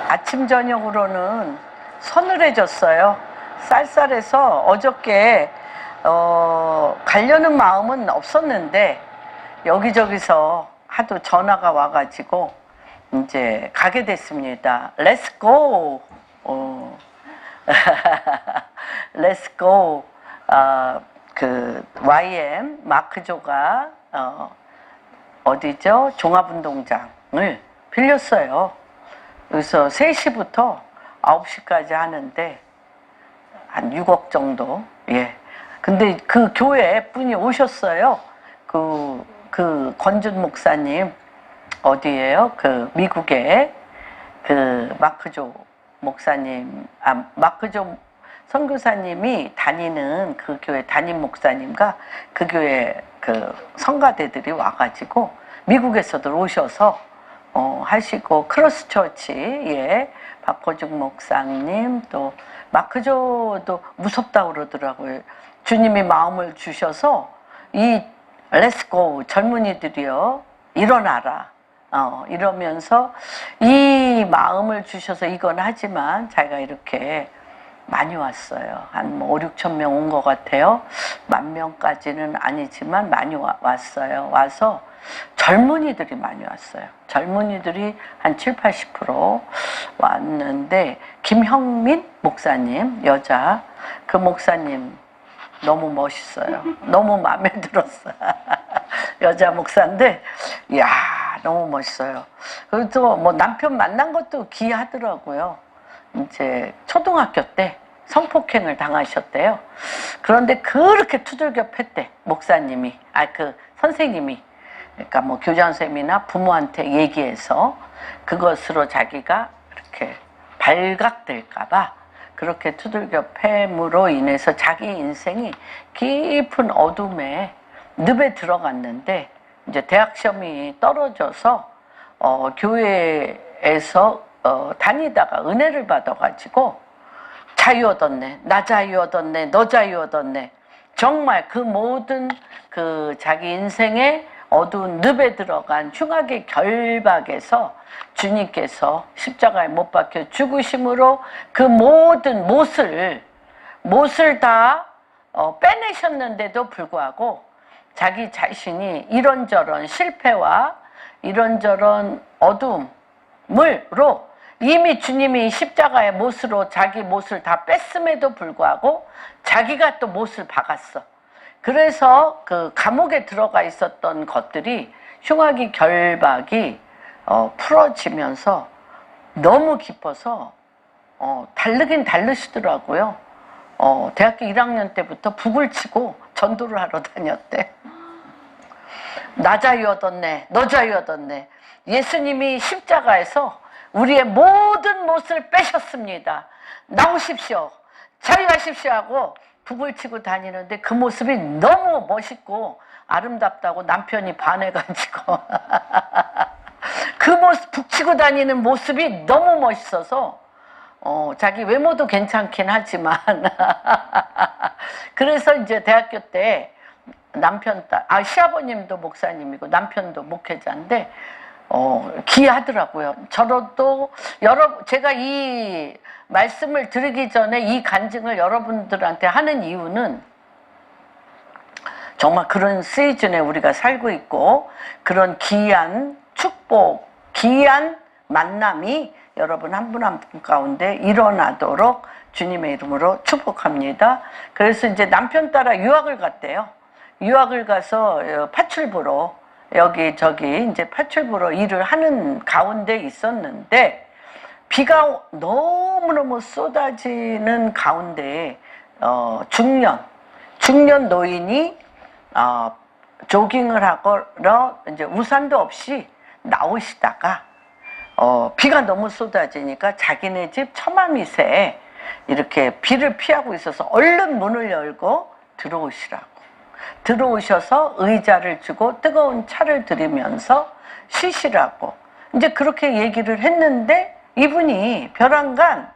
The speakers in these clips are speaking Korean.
아침 저녁으로는 서늘해졌어요. 쌀쌀해서 어저께 가려는 마음은 없었는데 여기저기서 하도 전화가 와가지고 이제 가게 됐습니다. Let's go. Let's go. 그 YM 마크조가 어디죠? 종합운동장을 빌렸어요. 그래서 3시부터 9시까지 하는데 한 6억 정도. 예. 근데 그 교회 분이 오셨어요. 그 권준 목사님 어디예요? 그 미국의 그 마크조 목사님, 마크조 선교사님이 다니는 그 교회 담임 목사님과 그 교회 그 성가대들이 와가지고 미국에서도 오셔서 하시고 크로스처치에 박호중 목사님 또 마크조도 무섭다고 그러더라고요. 주님이 마음을 주셔서 이 렛츠고 젊은이들이여 일어나라 이러면서 이 마음을 주셔서 이건 하지만 자기가 이렇게 많이 왔어요. 한 5, 6천 명 온 것 같아요. 10,000명까지는 아니지만 많이 왔어요. 와서 젊은이들이 많이 왔어요. 젊은이들이 한 7, 80% 왔는데 김형민 목사님, 여자 그 목사님 너무 멋있어요. 너무 마음에 들었어요. 여자 목사인데 이야 너무 멋있어요. 그리고 또 뭐 남편 만난 것도 기이하더라고요. 이제 초등학교 때 성폭행을 당하셨대요. 그런데 그렇게 투들겨 팼대 목사님이, 그 선생님이. 그러니까 뭐 교장선생님이나 부모한테 얘기해서 그것으로 자기가 이렇게 발각될까봐 그렇게 두들겨 팼으로 인해서 자기 인생이 깊은 어둠에 늪에 들어갔는데 이제 대학 시험이 떨어져서 교회에서 다니다가 은혜를 받아가지고 자유 얻었네, 나 자유 얻었네, 너 자유 얻었네. 정말 그 모든 그 자기 인생의 어두운 늪에 들어간 흉악의 결박에서 주님께서 십자가에 못 박혀 죽으심으로 그 모든 못을 다 빼내셨는데도 불구하고 자기 자신이 이런저런 실패와 이런저런 어둠으로 이미 주님이 십자가의 못으로 자기 못을 다 뺐음에도 불구하고 자기가 또 못을 박았어. 그래서 그 감옥에 들어가 있었던 것들이 흉악의 결박이 풀어지면서 너무 깊어서 다르긴 다르시더라고요. 대학교 1학년 때부터 북을 치고 전도를 하러 다녔대. 나 자유 얻었네, 너 자유 얻었네. 예수님이 십자가에서 우리의 모든 못을 빼셨습니다. 나오십시오, 자유하십시오 하고 북을 치고 다니는데 그 모습이 너무 멋있고 아름답다고 남편이 반해가지고 그 모습, 북치고 다니는 모습이 너무 멋있어서 자기 외모도 괜찮긴 하지만 그래서 이제 대학교 때 남편 딸, 시아버님도 목사님이고 남편도 목회자인데 기이하더라고요. 저도 제가 이 말씀을 드리기 전에 이 간증을 여러분들한테 하는 이유는 정말 그런 시즌에 우리가 살고 있고 그런 기이한 축복, 기이한 만남이 여러분 한 분 한 분 가운데 일어나도록 주님의 이름으로 축복합니다. 그래서 이제 남편 따라 유학을 갔대요. 유학을 가서 파출부로 여기저기 이제 파출부로 일을 하는 가운데 있었는데 비가 너무너무 쏟아지는 가운데 중년 노인이 조깅을 하거나 이제 우산도 없이 나오시다가 비가 너무 쏟아지니까 자기네 집 처마밑에 이렇게 비를 피하고 있어서 얼른 문을 열고 들어오셔서 의자를 주고 뜨거운 차를 드리면서 쉬시라고 이제 그렇게 얘기를 했는데 이분이 벼랑간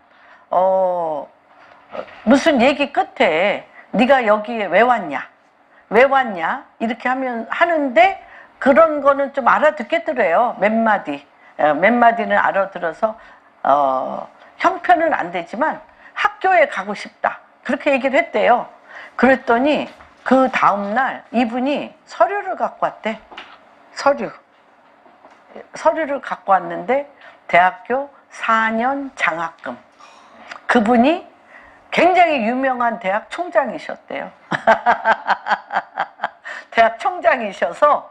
무슨 얘기 끝에 네가 여기에 왜 왔냐 이렇게 하는데 그런 거는 좀 알아듣겠더래요. 몇 마디는 알아들어서 형편은 안 되지만 학교에 가고 싶다. 그렇게 얘기를 했대요. 그랬더니 그 다음날 이분이 서류를 갖고 왔대. 서류를 갖고 왔는데 대학교 4년 장학금. 그분이 굉장히 유명한 대학 총장이셨대요. 대학 총장이셔서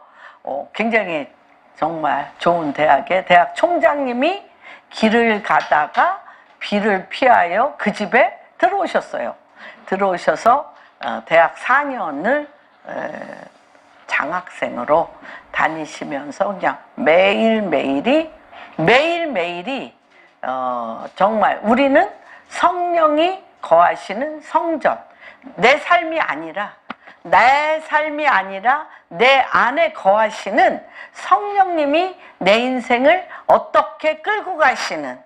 굉장히 정말 좋은 대학의 대학 총장님이 길을 가다가 비를 피하여 그 집에 들어오셨어요. 들어오셔서 대학 4년을 장학생으로 다니시면서 그냥 매일매일이 정말 우리는 성령이 거하시는 성전, 내 삶이 아니라 내 안에 거하시는 성령님이 내 인생을 어떻게 끌고 가시는,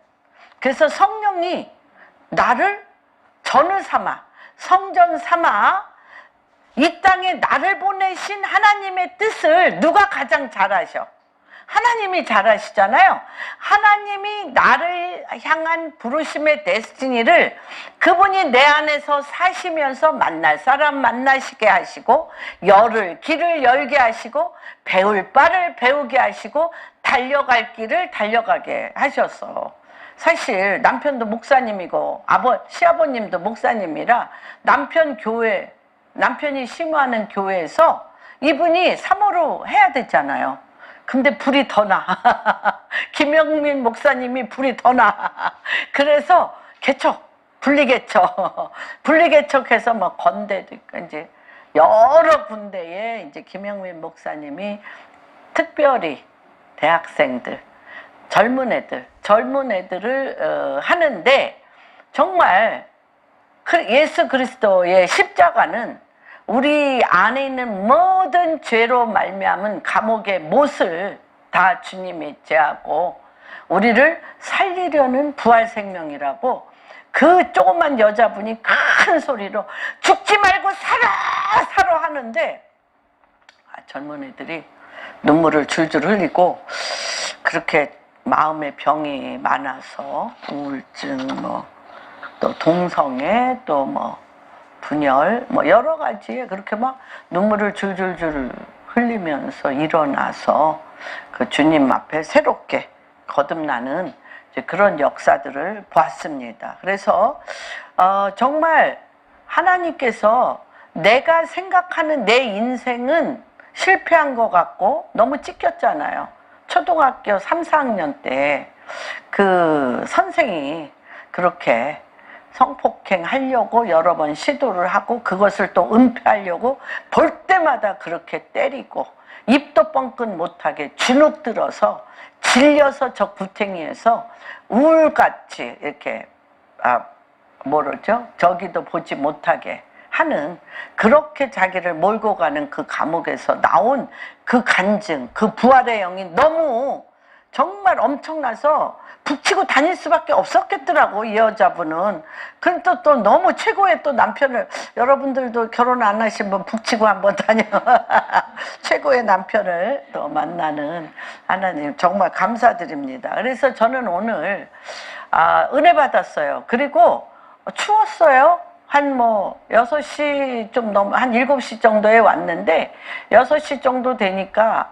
그래서 성령이 나를 전을 삼아 성전 삼아 이 땅에 나를 보내신 하나님의 뜻을 누가 가장 잘 아셔? 하나님이 잘 아시잖아요. 하나님이 나를 향한 부르심의 데스티니를 그분이 내 안에서 사시면서 만날 사람 만나시게 하시고, 길을 열게 하시고, 배울 바를 배우게 하시고, 달려갈 길을 달려가게 하셨어. 사실 남편도 목사님이고 시아버님도 목사님이라 남편이 심호하는 교회에서 이분이 사모로 해야 됐잖아요. 근데 불이 더 나. 김영민 목사님이 불이 더 나. 그래서 분리개척해서 뭐 건대도 있고 이제 여러 군데에 이제 김영민 목사님이 특별히 대학생들, 젊은 애들을 하는데, 정말 예수 그리스도의 십자가는 우리 안에 있는 모든 죄로 말미암은 감옥의 못을 다 주님이 제하고 우리를 살리려는 부활 생명이라고, 그 조그만 여자분이 큰 소리로 죽지 말고 살아 하는데, 젊은 애들이 눈물을 줄줄 흘리고, 그렇게 마음의 병이 많아서 우울증, 또 동성애, 또 분열, 여러 가지에 그렇게 막 눈물을 줄줄줄 흘리면서 일어나서 그 주님 앞에 새롭게 거듭나는 그런 역사들을 보았습니다. 그래서 정말 하나님께서 내가 생각하는 내 인생은 실패한 것 같고 너무 찢겼잖아요. 초등학교 3, 4학년 때 그 선생이 그렇게 성폭행 하려고 여러 번 시도를 하고, 그것을 또 은폐하려고 볼 때마다 그렇게 때리고, 입도 뻥끗 못하게 주눅 들어서 질려서 저 구탱이에서 우울같이 이렇게 저기도 보지 못하게 하는, 그렇게 자기를 몰고 가는 그 감옥에서 나온 그 간증, 그 부활의 영이 너무 정말 엄청나서 북치고 다닐 수밖에 없었겠더라고, 이 여자분은. 그런데 또 너무 최고의 또 남편을, 여러분들도 결혼 안 하신 분 북치고 한번 다녀. 최고의 남편을 또 만나는 하나님 정말 감사드립니다. 그래서 저는 오늘 은혜 받았어요. 그리고 추웠어요. 한 6시 좀 한 7시 정도에 왔는데, 6시 정도 되니까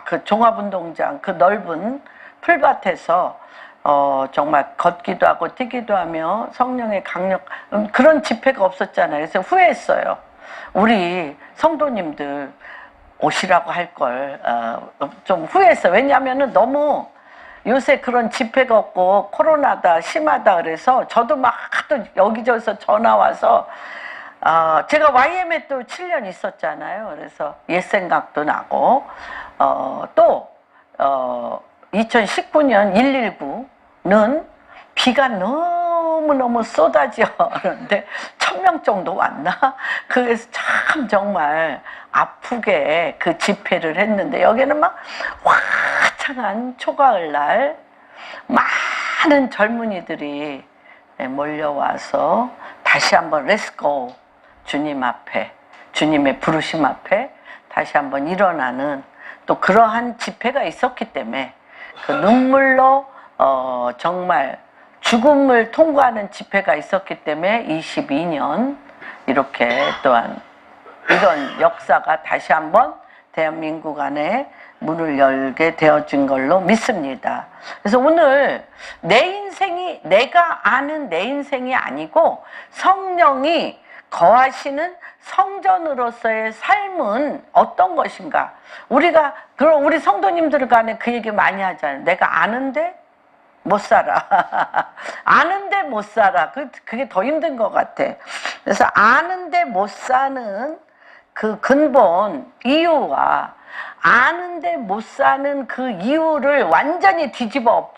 그 종합운동장 그 넓은 풀밭에서 정말 걷기도 하고 뛰기도 하며 성령의 강력, 그런 집회가 없었잖아요. 그래서 후회했어요. 우리 성도님들 오시라고 할 걸 좀 후회했어요. 왜냐하면은 너무 요새 그런 집회가 없고 코로나다 심하다 그래서 저도 막 또 여기저기서 전화 와서 제가 YM에 또 7년 있었잖아요. 그래서 옛 생각도 나고 또 2019년 119는 비가 너무너무 쏟아져. 그런데 1000명 정도 왔나? 그래서 참 정말 아프게 그 집회를 했는데, 여기는 막 화창한 초가을날 많은 젊은이들이 몰려와서 다시 한번 렛츠고, 주님 앞에, 주님의 부르심 앞에 다시 한번 일어나는 또 그러한 집회가 있었기 때문에 그 눈물로 정말 죽음을 통과하는 집회가 있었기 때문에 22년 이렇게 또한 이런 역사가 다시 한번 대한민국 안에 문을 열게 되어진 걸로 믿습니다. 그래서 오늘 내 인생이, 내가 아는 내 인생이 아니고 성령이 거하시는 성전으로서의 삶은 어떤 것인가? 우리가, 그럼 우리 성도님들 간에 그 얘기 많이 하잖아요. 내가 아는데 못 살아. 아는데 못 살아. 그게 더 힘든 것 같아. 그래서 아는데 못 사는 그 근본 이유와 아는데 못 사는 그 이유를 완전히 뒤집어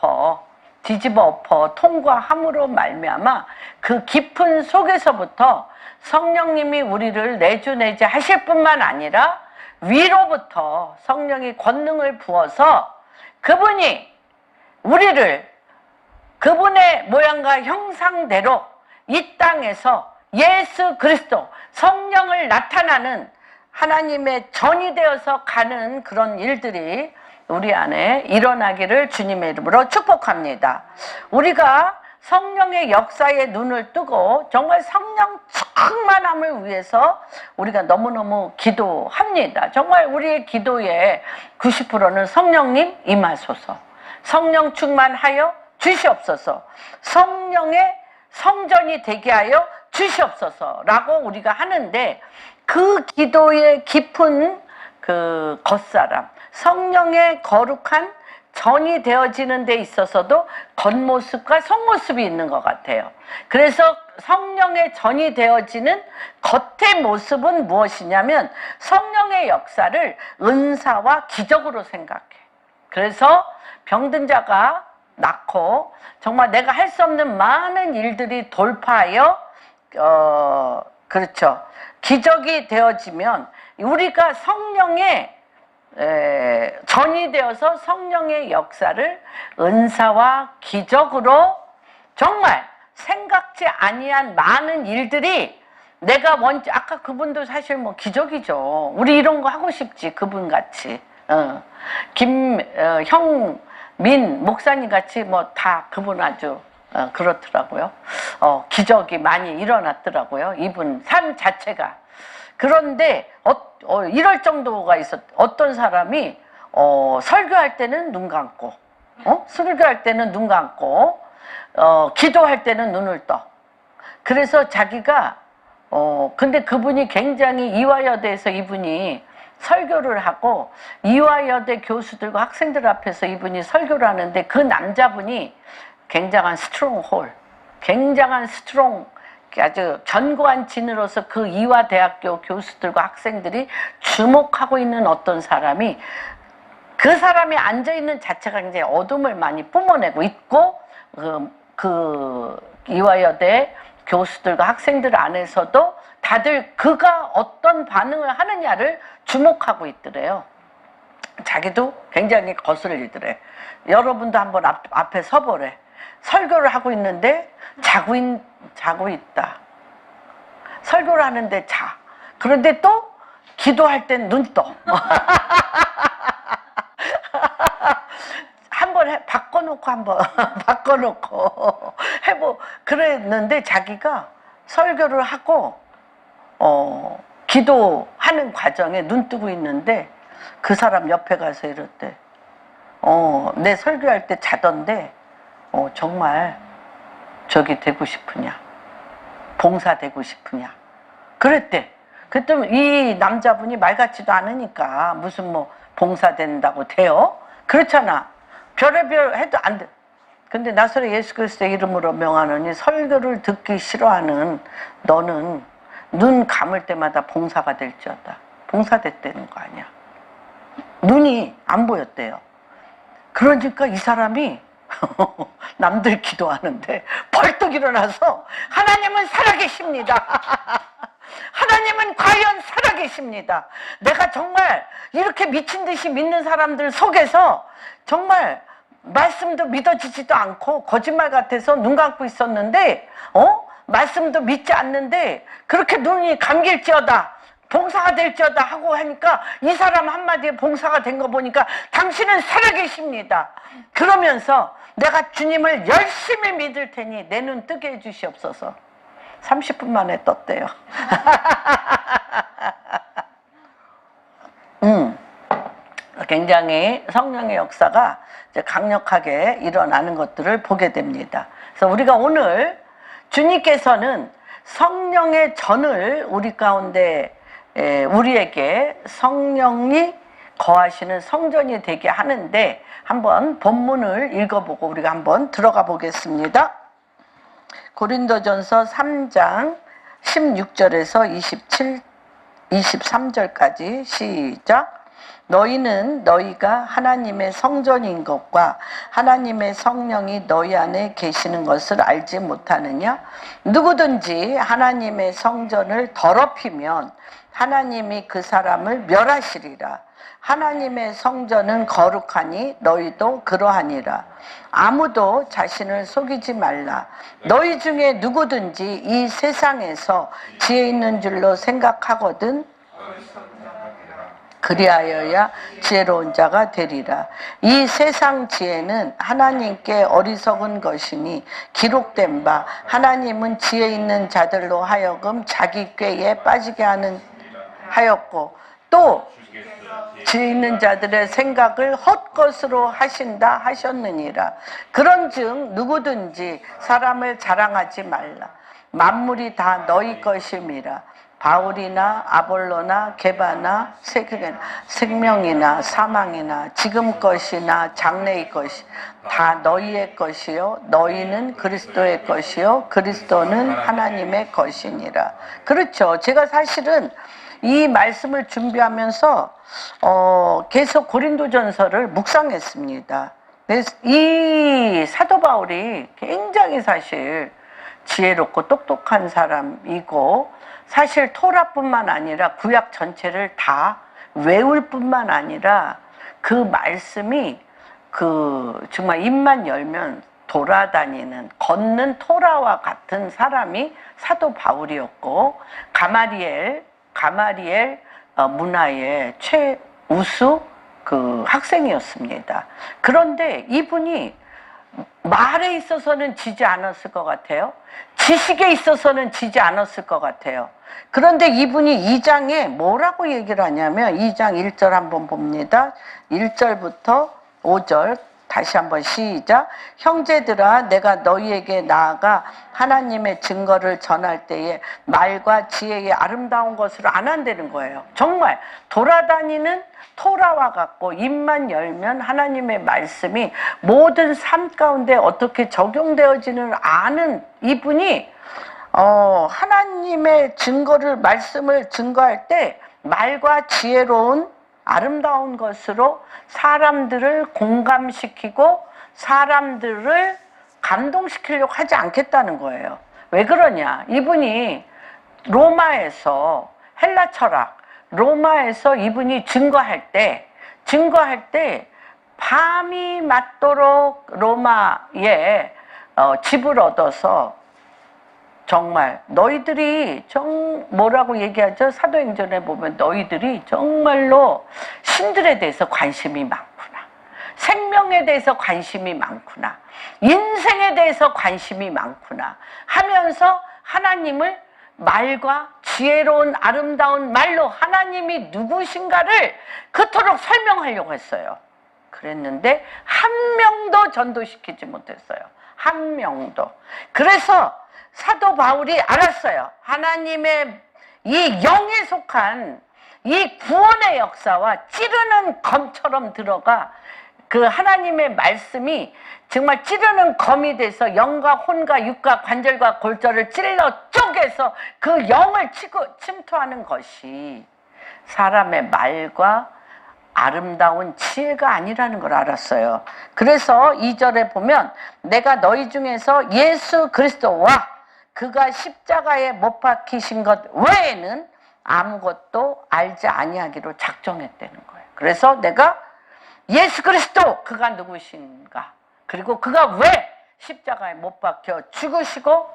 엎어 통과함으로 말미암아 그 깊은 속에서부터 성령님이 우리를 내주내지 하실 뿐만 아니라 위로부터 성령이 권능을 부어서 그분이 우리를 그분의 모양과 형상대로 이 땅에서 예수 그리스도 성령을 나타나는 하나님의 전이 되어서 가는 그런 일들이 우리 안에 일어나기를 주님의 이름으로 축복합니다. 우리가 성령의 역사에 눈을 뜨고 정말 성령 충만함을 위해서 우리가 너무너무 기도합니다. 정말 우리의 기도의 90%는 성령님 임하소서, 성령 충만하여 주시옵소서, 성령의 성전이 되게 하여 주시옵소서라고 우리가 하는데 그 기도의 깊은 그 겉사람, 성령의 거룩한 전이 되어지는 데 있어서도 겉모습과 속모습이 있는 것 같아요. 그래서 성령의 전이 되어지는 겉의 모습은 무엇이냐면 성령의 역사를 은사와 기적으로 생각해. 그래서 병든 자가 낫고 정말 내가 할 수 없는 많은 일들이 돌파하여 그렇죠. 기적이 되어지면 우리가 성령의 전이 되어서 성령의 역사를 은사와 기적으로 정말 생각지 아니한 많은 일들이 내가 먼저 아까 그분도 사실 뭐 기적이죠. 우리 이런 거 하고 싶지 그분 같이 김형민 목사님 같이 뭐 다 그분 아주 그렇더라고요. 기적이 많이 일어났더라고요. 이분 삶 자체가. 그런데 이럴 정도가 있었. 어떤 사람이 설교할 때는 눈 감고, 설교할 때는 눈 감고, 기도할 때는 눈을 떠. 그래서 자기가 근데 그분이 굉장히 이화여대에서 이분이 설교를 하고 이화여대 교수들과 학생들 앞에서 이분이 설교를 하는데 그 남자분이 굉장한 스트롱홀, 굉장한 아주 견고한 진으로서 그 이화대학교 교수들과 학생들이 주목하고 있는 어떤 사람이 그 사람이 앉아있는 자체가 굉장히 어둠을 많이 뿜어내고 있고 그 이화여대 교수들과 학생들 안에서도 다들 그가 어떤 반응을 하느냐를 주목하고 있더래요. 자기도 굉장히 거슬리더래. 여러분도 한번 앞에 서보래. 설교를 하고 있는데 자고 있다. 설교를 하는데 자. 그런데 또 기도할 땐 눈 떠. 한번 바꿔놓고 그랬는데 자기가 설교를 하고 기도하는 과정에 눈 뜨고 있는데 그 사람 옆에 가서 이랬대. 내 설교할 때 자던데 정말 저기 되고 싶으냐, 봉사되고 싶으냐 그랬대. 그랬더니 이 남자분이 말 같지도 않으니까 무슨 뭐 봉사된다고 돼요? 그렇잖아. 별의별 해도 안 돼. 근데 나사렛 예수 그리스도의 이름으로 명하노니 설교를 듣기 싫어하는 너는 눈 감을 때마다 봉사가 될지어다. 봉사됐다는 거 아니야. 눈이 안 보였대요. 그러니까 이 사람이 남들 기도하는데 벌떡 일어나서 하나님은 살아계십니다. 하나님은 과연 살아계십니다. 내가 정말 이렇게 미친 듯이 믿는 사람들 속에서 정말 말씀도 믿어지지도 않고 거짓말 같아서 눈 감고 있었는데 말씀도 믿지 않는데 그렇게 눈이 감길지어다. 봉사가 될지어다 하고 하니까 이 사람 한마디에 봉사가 된 거 보니까 당신은 살아계십니다. 그러면서 내가 주님을 열심히 믿을 테니 내 눈 뜨게 해주시옵소서. 30분 만에 떴대요. 굉장히 성령의 역사가 이제 강력하게 일어나는 것들을 보게 됩니다. 그래서 우리가 오늘 주님께서는 성령의 전을 우리 가운데 우리에게 성령이 거하시는 성전이 되게 하는데 한번 본문을 읽어보고 우리가 한번 들어가 보겠습니다. 고린도전서 3장 16절에서 23절까지 시작. 너희는 너희가 하나님의 성전인 것과 하나님의 성령이 너희 안에 계시는 것을 알지 못하느냐? 누구든지 하나님의 성전을 더럽히면 하나님이 그 사람을 멸하시리라. 하나님의 성전은 거룩하니 너희도 그러하니라. 아무도 자신을 속이지 말라. 너희 중에 누구든지 이 세상에서 지혜 있는 줄로 생각하거든 그리하여야 지혜로운 자가 되리라. 이 세상 지혜는 하나님께 어리석은 것이니 기록된 바 하나님은 지혜 있는 자들로 하여금 자기 꾀에 빠지게 하였고 또 지혜 있는 자들의 생각을 헛것으로 하신다 하셨느니라. 그런즉 누구든지 사람을 자랑하지 말라. 만물이 다 너희 것임이라. 바울이나 아볼로나 게바나 생명이나 사망이나 지금 것이나 장래의 것이 다 너희의 것이요 너희는 그리스도의 것이요 그리스도는 하나님의 것이니라. 그렇죠. 제가 사실은 이 말씀을 준비하면서 계속 고린도전서를 묵상했습니다. 이 사도 바울이 굉장히 사실 지혜롭고 똑똑한 사람이고 사실 토라뿐만 아니라 구약 전체를 다 외울 뿐만 아니라 그 말씀이 정말 입만 열면 돌아다니는 걷는 토라와 같은 사람이 사도 바울이었고 가마리엘 문화의 최우수 학생이었습니다. 그런데 이분이 말에 있어서는 지지 않았을 것 같아요. 지식에 있어서는 지지 않았을 것 같아요. 그런데 이분이 2장에 뭐라고 얘기를 하냐면 2장 1절 한번 봅니다. 1절부터 5절 다시 한번 시작. 형제들아 내가 너희에게 나아가 하나님의 증거를 전할 때에 말과 지혜의 아름다운 것을 안 한다는 거예요. 정말 돌아다니는 토라와 같고 입만 열면 하나님의 말씀이 모든 삶 가운데 어떻게 적용되어지는 아는 이분이 하나님의 말씀을 증거할 때 말과 지혜로운 아름다운 것으로 사람들을 공감시키고 사람들을 감동시키려고 하지 않겠다는 거예요. 왜 그러냐? 이분이 로마에서 헬라 철학, 로마에서 이분이 증거할 때 밤이 맞도록 로마에 집을 얻어서 정말 너희들이 뭐라고 얘기하죠? 사도행전에 보면 너희들이 정말로 신들에 대해서 관심이 많구나. 생명에 대해서 관심이 많구나. 인생에 대해서 관심이 많구나. 하면서 하나님을 말과 지혜로운 아름다운 말로 하나님이 누구신가를 그토록 설명하려고 했어요. 그랬는데 한 명도 전도시키지 못했어요. 한 명도. 그래서 사도 바울이 알았어요. 하나님의 이 영에 속한 이 구원의 역사와 찌르는 검처럼 들어가 그 하나님의 말씀이 정말 찌르는 검이 돼서 영과 혼과 육과 관절과 골절을 찔러 쪼개서 그 영을 침투하는 것이 사람의 말과 아름다운 지혜가 아니라는 걸 알았어요. 그래서 2절에 보면 내가 너희 중에서 예수 그리스도와 그가 십자가에 못 박히신 것 외에는 아무것도 알지 아니하기로 작정했다는 거예요. 그래서 내가 예수 그리스도 그가 누구신가, 그리고 그가 왜 십자가에 못 박혀 죽으시고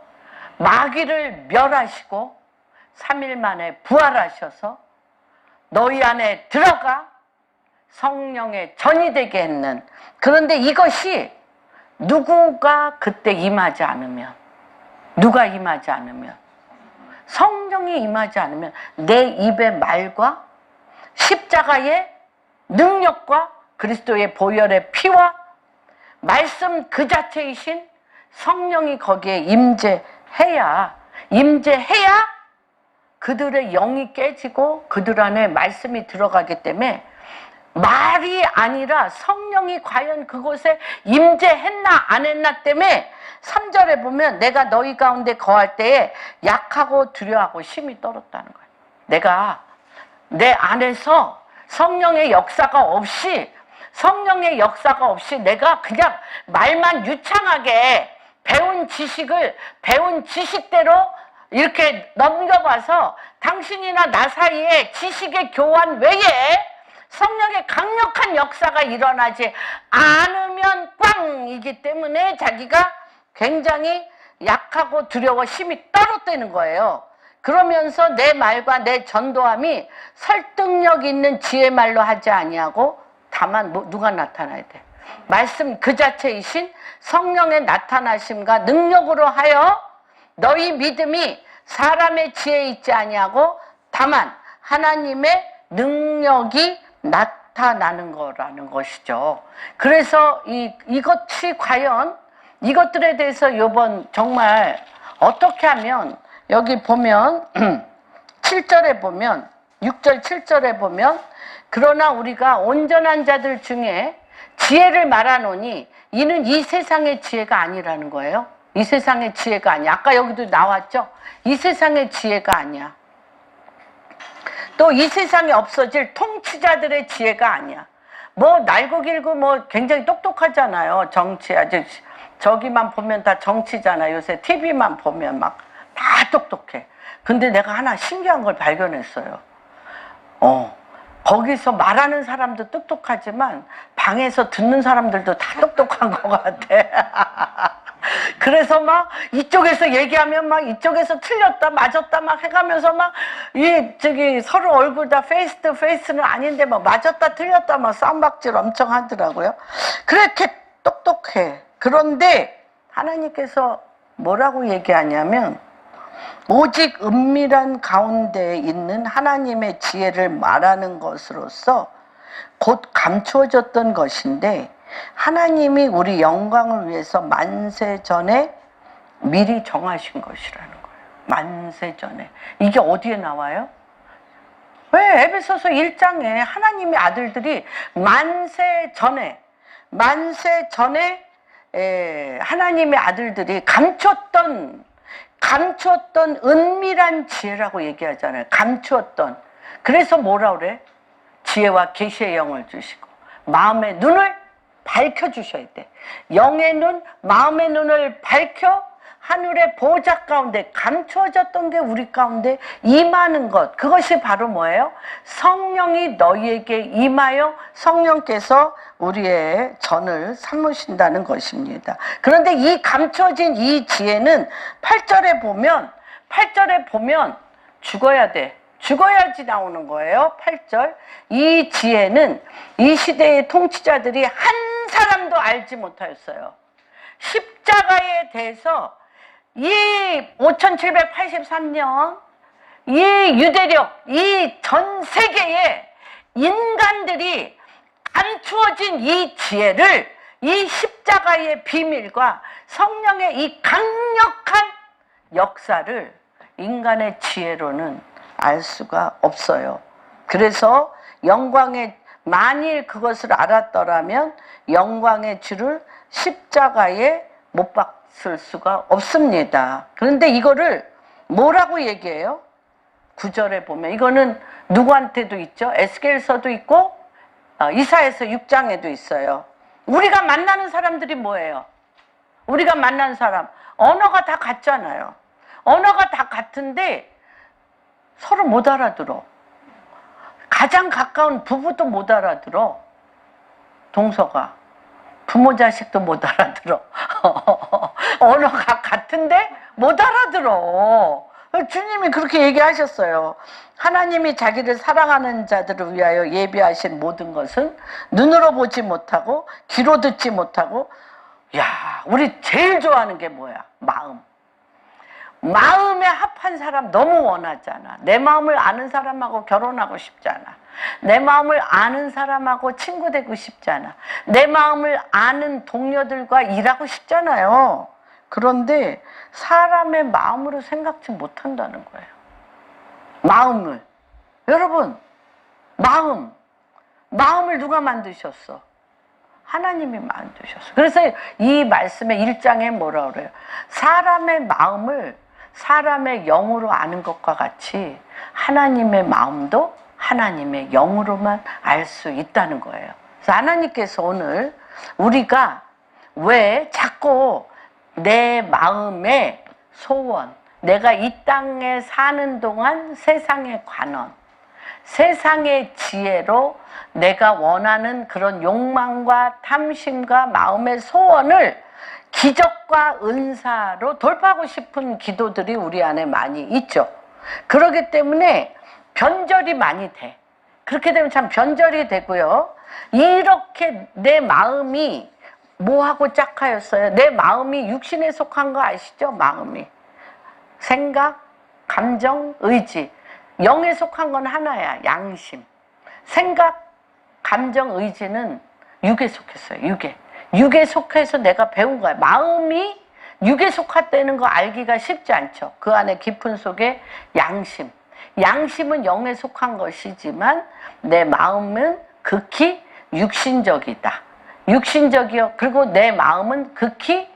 마귀를 멸하시고 3일 만에 부활하셔서 너희 안에 들어가 성령의 전이 되게 했는. 그런데 이것이 누가 그때 임하지 않으면, 누가 임하지 않으면, 성령이 임하지 않으면 내 입의 말과 십자가의 능력과 그리스도의 보혈의 피와 말씀 그 자체이신 성령이 거기에 임재해야 그들의 영이 깨지고 그들 안에 말씀이 들어가기 때문에, 말이 아니라 성령이 과연 그곳에 임재했나 안 했나 때문에 3절에 보면 내가 너희 가운데 거할 때에 약하고 두려워하고 심히 떨었다는 거예요. 내가 내 안에서 성령의 역사가 없이 내가 그냥 말만 유창하게 배운 지식대로 이렇게 넘겨봐서 당신이나 나 사이에 지식의 교환 외에 성령의 강력한 역사가 일어나지 않으면 꽝이기 때문에 자기가 굉장히 약하고 두려워 심히 떨어뜨리는 거예요. 그러면서 내 말과 내 전도함이 설득력 있는 지혜 말로 하지 아니하고 다만 누가 나타나야 돼? 말씀 그 자체이신 성령의 나타나심과 능력으로 하여 너희 믿음이 사람의 지혜에 있지 아니하고 다만 하나님의 능력이 나타나는 거라는 것이죠. 그래서 이것이 과연 이것들에 대해서 이번 정말 어떻게 하면 여기 보면 7절에 보면 6절 7절에 보면 그러나 우리가 온전한 자들 중에 지혜를 말하노니 이는 이 세상의 지혜가 아니라는 거예요. 이 세상의 지혜가 아니야. 아까 여기도 나왔죠? 이 세상의 지혜가 아니야. 또 이 세상에 없어질 통치자들의 지혜가 아니야. 뭐 날고 길고 뭐 굉장히 똑똑하잖아요. 정치 아주 저기만 보면 다 정치잖아. 요새 TV만 보면 막 다 똑똑해. 근데 내가 하나 신기한 걸 발견했어요. 거기서 말하는 사람도 똑똑하지만 방에서 듣는 사람들도 다 똑똑한 것 같아. 그래서 막 이쪽에서 얘기하면 막 이쪽에서 틀렸다 맞았다 막 해가면서 막 서로 얼굴 다 페이스 투 페이스는 아닌데 막 맞았다 틀렸다 막 쌈박질 엄청 하더라고요. 그렇게 똑똑해. 그런데 하나님께서 뭐라고 얘기하냐면 오직 은밀한 가운데에 있는 하나님의 지혜를 말하는 것으로서 곧 감추어졌던 것인데 하나님이 우리 영광을 위해서 만세 전에 미리 정하신 것이라는 거예요. 만세 전에. 이게 어디에 나와요? 왜? 에베소서 1장에 하나님의 아들들이 만세 전에 하나님의 아들들이 감췄던 은밀한 지혜라고 얘기하잖아요. 감추었던. 그래서 뭐라 그래? 지혜와 계시의 영을 주시고 마음의 눈을 밝혀주셔야 돼. 영의 눈, 마음의 눈을 밝혀 하늘의 보좌 가운데 감추어졌던 게 우리 가운데 임하는 것. 그것이 바로 뭐예요? 성령이 너희에게 임하여 성령께서 우리의 전을 삼으신다는 것입니다. 그런데 이 감춰진 이 지혜는 8절에 보면 죽어야 돼. 죽어야지 나오는 거예요. 8절. 이 지혜는 이 시대의 통치자들이 한 사람도 알지 못하였어요. 십자가에 대해서 이 5783년 이 유대력, 이 전 세계의 인간들이 감추어진 이 지혜를, 이 십자가의 비밀과 성령의 이 강력한 역사를 인간의 지혜로는 알 수가 없어요. 그래서 만일 그것을 알았더라면 영광의 주를 십자가에 못 박을 수가 없습니다. 그런데 이거를 뭐라고 얘기해요? 9절에 보면 이거는 누구한테도 있죠? 에스겔서도 있고 이사야서 6장에도 있어요. 우리가 만나는 사람들이 뭐예요? 우리가 만나는 사람 언어가 다 같잖아요. 언어가 다 같은데 서로 못 알아들어. 가장 가까운 부부도 못 알아들어. 동서가 부모 자식도 못 알아들어. 언어가 같은데 못 알아들어. 주님이 그렇게 얘기하셨어요. 하나님이 자기를 사랑하는 자들을 위하여 예비하신 모든 것은 눈으로 보지 못하고 귀로 듣지 못하고, 야, 우리 제일 좋아하는 게 뭐야? 마음. 마음에 합한 사람 너무 원하잖아. 내 마음을 아는 사람하고 결혼하고 싶잖아. 내 마음을 아는 사람하고 친구 되고 싶잖아. 내 마음을 아는 동료들과 일하고 싶잖아요. 그런데 사람의 마음으로 생각지 못한다는 거예요. 마음을. 여러분, 마음을 누가 만드셨어? 하나님이 만드셨어. 그래서 이 말씀의 1장에 뭐라 그래요? 사람의 마음을 사람의 영으로 아는 것과 같이 하나님의 마음도 하나님의 영으로만 알 수 있다는 거예요. 그래서 하나님께서 오늘 우리가 왜 자꾸 내 마음의 소원, 내가 이 땅에 사는 동안 세상의 관원, 세상의 지혜로 내가 원하는 그런 욕망과 탐심과 마음의 소원을 기적과 은사로 돌파하고 싶은 기도들이 우리 안에 많이 있죠. 그렇기 때문에 변절이 많이 돼. 그렇게 되면 참 변절이 되고요. 이렇게 내 마음이 뭐하고 짝하였어요? 내 마음이 육신에 속한 거 아시죠? 마음이. 생각, 감정, 의지. 영에 속한 건 하나야. 양심. 생각, 감정, 의지는 육에 속했어요. 육에 속해서 내가 배운 거야. 마음이 육에 속했다는 거 알기가 쉽지 않죠. 그 안에 깊은 속에 양심. 양심은 영에 속한 것이지만 내 마음은 극히 육신적이다. 육신적이요. 그리고 내 마음은 극히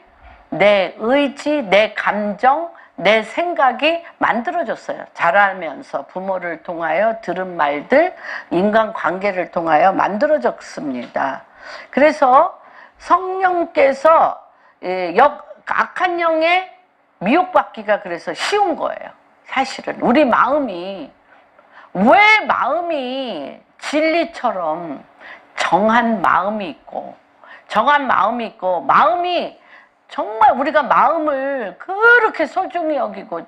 내 의지, 내 감정, 내 생각이 만들어졌어요. 자라면서 부모를 통하여 들은 말들, 인간관계를 통하여 만들어졌습니다. 그래서 성령께서 악한 영에 미혹받기가 그래서 쉬운 거예요. 사실은 우리 마음이, 왜 마음이 진리처럼 정한 마음이 있고 마음이 정말 우리가 마음을 그렇게 소중히 여기고,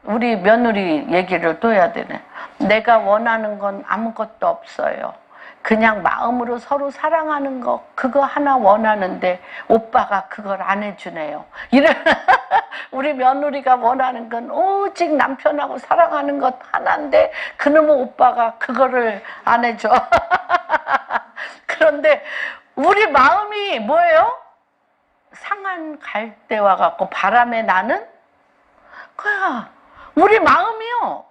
우리 며느리 얘기를 또 해야 되네. 내가 원하는 건 아무것도 없어요. 그냥 마음으로 서로 사랑하는 거, 그거 하나 원하는데 오빠가 그걸 안 해주네요. 우리 며느리가 원하는 건 오직 남편하고 사랑하는 것 하나인데 그놈의 오빠가 그거를 안 해줘. 그런데 우리 마음이 뭐예요? 상한 갈대와 같고 바람에 나는 거야. 우리 마음이요.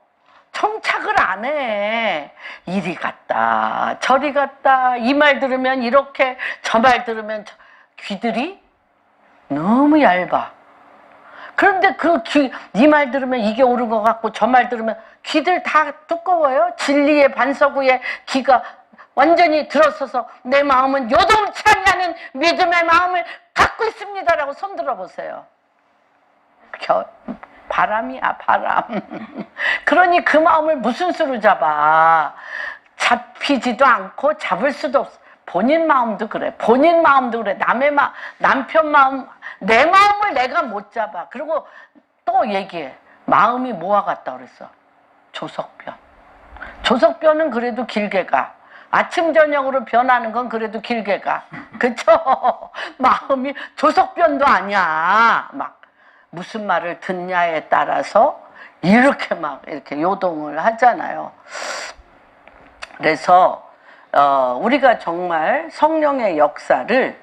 정착을 안 해. 이리 갔다 저리 갔다, 이 말 들으면 이렇게 저 말 들으면 귀들이 너무 얇아. 그런데 그 이 말 들으면 이게 옳은 것 같고 저 말 들으면 귀들 다 두꺼워요. 진리의 반석 위에 귀가 완전히 들어서서 내 마음은 요동치 않는 믿음의 마음을 갖고 있습니다라고 손 들어보세요. 바람이야, 바람. 그러니 그 마음을 무슨 수로 잡아? 잡히지도 않고 잡을 수도 없어. 본인 마음도 그래. 남의 마음, 남편 마음, 내 마음을 내가 못 잡아. 그리고 또 얘기해. 마음이 뭐와 같다 그랬어? 조석변. 조석변은 그래도 길게 가. 아침 저녁으로 변하는 건 그래도 길게 가. 그쵸? 마음이 조석변도 아니야. 막 무슨 말을 듣냐에 따라서 이렇게 요동을 하잖아요. 그래서 우리가 정말 성령의 역사를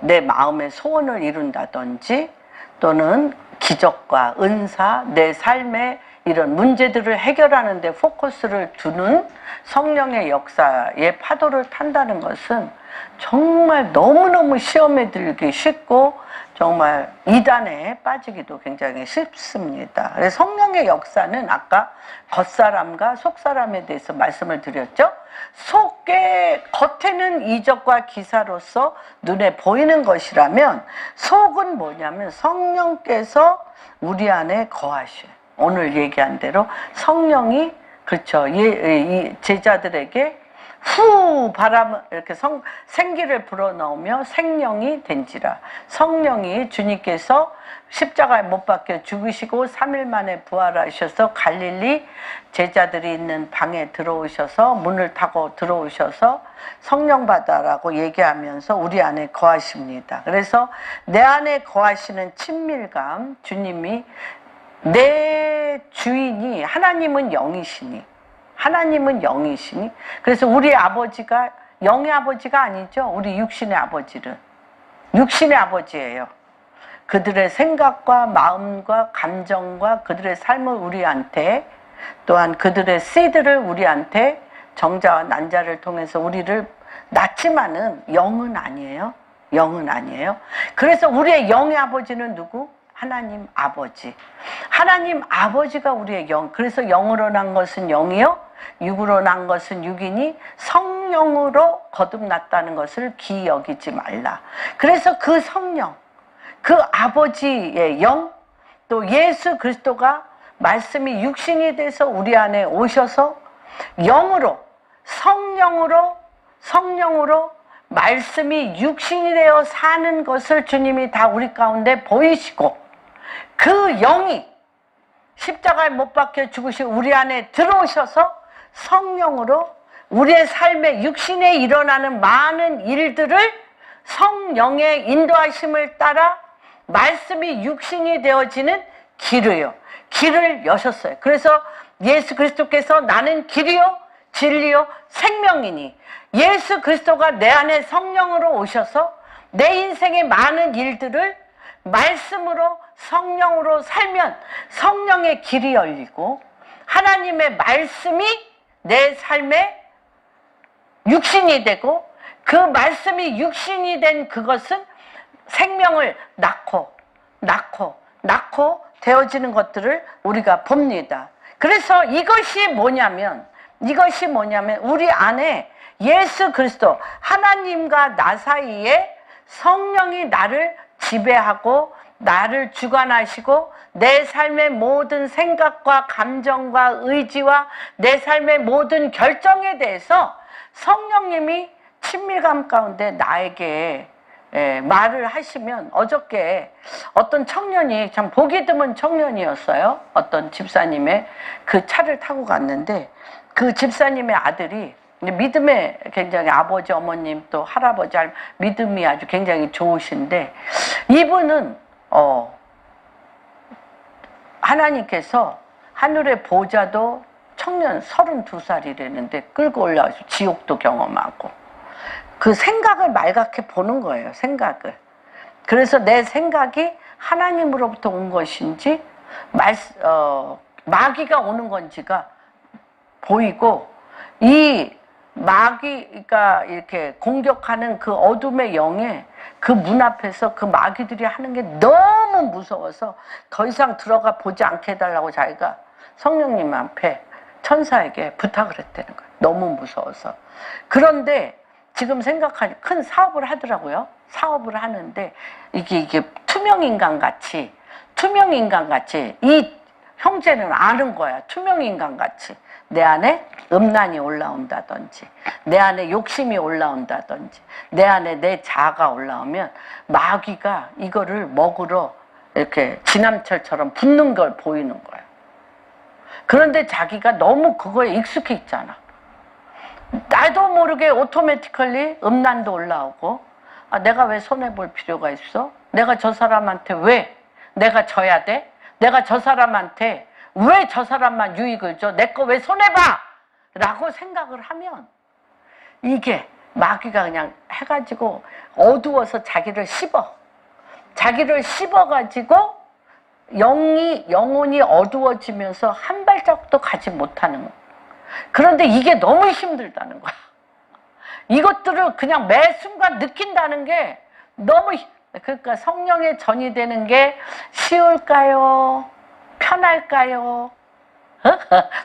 내 마음의 소원을 이룬다든지, 또는 기적과 은사, 내 삶의 이런 문제들을 해결하는 데 포커스를 두는 성령의 역사의 파도를 탄다는 것은 정말 너무너무 시험에 들기 쉽고 정말 이단에 빠지기도 굉장히 쉽습니다. 그래서 성령의 역사는 아까 겉사람과 속사람에 대해서 말씀을 드렸죠. 겉에는 이적과 기사로서 눈에 보이는 것이라면, 속은 뭐냐면 성령께서 우리 안에 거하셔요. 오늘 얘기한 대로 성령이, 그렇죠, 이 제자들에게 후 바람을 이렇게 생기를 불어넣으며 생명이 된지라. 성령이 주님께서 십자가에 못 박혀 죽으시고 3일 만에 부활하셔서 갈릴리 제자들이 있는 방에 들어오셔서 문을 타고 들어오셔서 성령 받아라고 얘기하면서 우리 안에 거하십니다. 그래서 내 안에 거하시는 친밀감, 주님이 내 주인이 하나님은 영이시니, 하나님은 영이시니, 그래서 우리 아버지가 영의 아버지가 아니죠. 우리 육신의 아버지는 육신의 아버지예요. 그들의 생각과 마음과 감정과 그들의 삶을 우리한테, 또한 그들의 씨드를 우리한테 정자와 난자를 통해서 우리를 낳지만은 영은 아니에요. 영은 아니에요. 그래서 우리의 영의 아버지는 누구? 하나님 아버지. 하나님 아버지가 우리의 영. 그래서 영으로 난 것은 영이요, 육으로 난 것은 육이니 성령으로 거듭났다는 것을 기이 여기지 말라. 그래서 그 성령, 그 아버지의 영, 또 예수 그리스도가 말씀이 육신이 돼서 우리 안에 오셔서 영으로, 성령으로 말씀이 육신이 되어 사는 것을 주님이 다 우리 가운데 보이시고, 그 영이 십자가에 못 박혀 죽으시고 우리 안에 들어오셔서 성령으로 우리의 삶에 육신에 일어나는 많은 일들을 성령의 인도하심을 따라 말씀이 육신이 되어지는 길을 여셨어요. 그래서 예수 그리스도께서 나는 길이요 진리요 생명이니, 예수 그리스도가 내 안에 성령으로 오셔서 내 인생의 많은 일들을 말씀으로 성령으로 살면 성령의 길이 열리고 하나님의 말씀이 내 삶에 육신이 되고, 그 말씀이 육신이 된 그것은 생명을 낳고 되어지는 것들을 우리가 봅니다. 그래서 이것이 뭐냐면 우리 안에 예수 그리스도, 하나님과 나 사이에 성령이 나를 지배하고 나를 주관하시고 내 삶의 모든 생각과 감정과 의지와 내 삶의 모든 결정에 대해서 성령님이 친밀감 가운데 나에게 말을 하시면, 어저께 어떤 청년이, 참 보기 드문 청년이었어요. 어떤 집사님의 그 차를 타고 갔는데, 그 집사님의 아들이 믿음에 굉장히, 아버지 어머님 또 할아버지 믿음이 아주 굉장히 좋으신데, 이분은 하나님께서 하늘의 보좌도 청년 32살이라는데 끌고 올라와서 지옥도 경험하고, 그 생각을 말갛게 보는 거예요. 생각을. 그래서 내 생각이 하나님으로부터 온 것인지 마귀가 오는 건지가 보이고, 이 마귀가 이렇게 공격하는 그 어둠의 영에 그 문 앞에서 그 마귀들이 하는 게 너무 무서워서 더 이상 들어가 보지 않게 해달라고 자기가 성령님 앞에 천사에게 부탁을 했다는 거예요. 너무 무서워서. 그런데 지금 생각하니 큰 사업을 하더라고요. 사업을 하는데 이게 투명인간 같이 이 형제는 아는 거야. 투명인간 같이 내 안에 음란이 올라온다든지, 내 안에 욕심이 올라온다든지, 내 안에 내 자아가 올라오면 마귀가 이거를 먹으러 이렇게 지남철처럼 붙는 걸 보이는 거야. 그런데 자기가 너무 그거에 익숙해 있잖아. 나도 모르게 오토매티컬리 음란도 올라오고, 내가 왜 손해볼 필요가 있어? 내가 저 사람한테 왜 내가 져야 돼? 내가 저 사람한테 왜 저 사람만 유익을 줘? 내 거 왜 손해봐? 라고 생각을 하면 이게 마귀가 그냥 해가지고 어두워서 자기를 씹어가지고 영혼이 어두워지면서 한 발짝도 가지 못하는 거야. 그런데 이게 너무 힘들다는 거야. 이것들을 그냥 매 순간 느낀다는 게 그러니까 성령의 전이 되는 게 쉬울까요? 편할까요?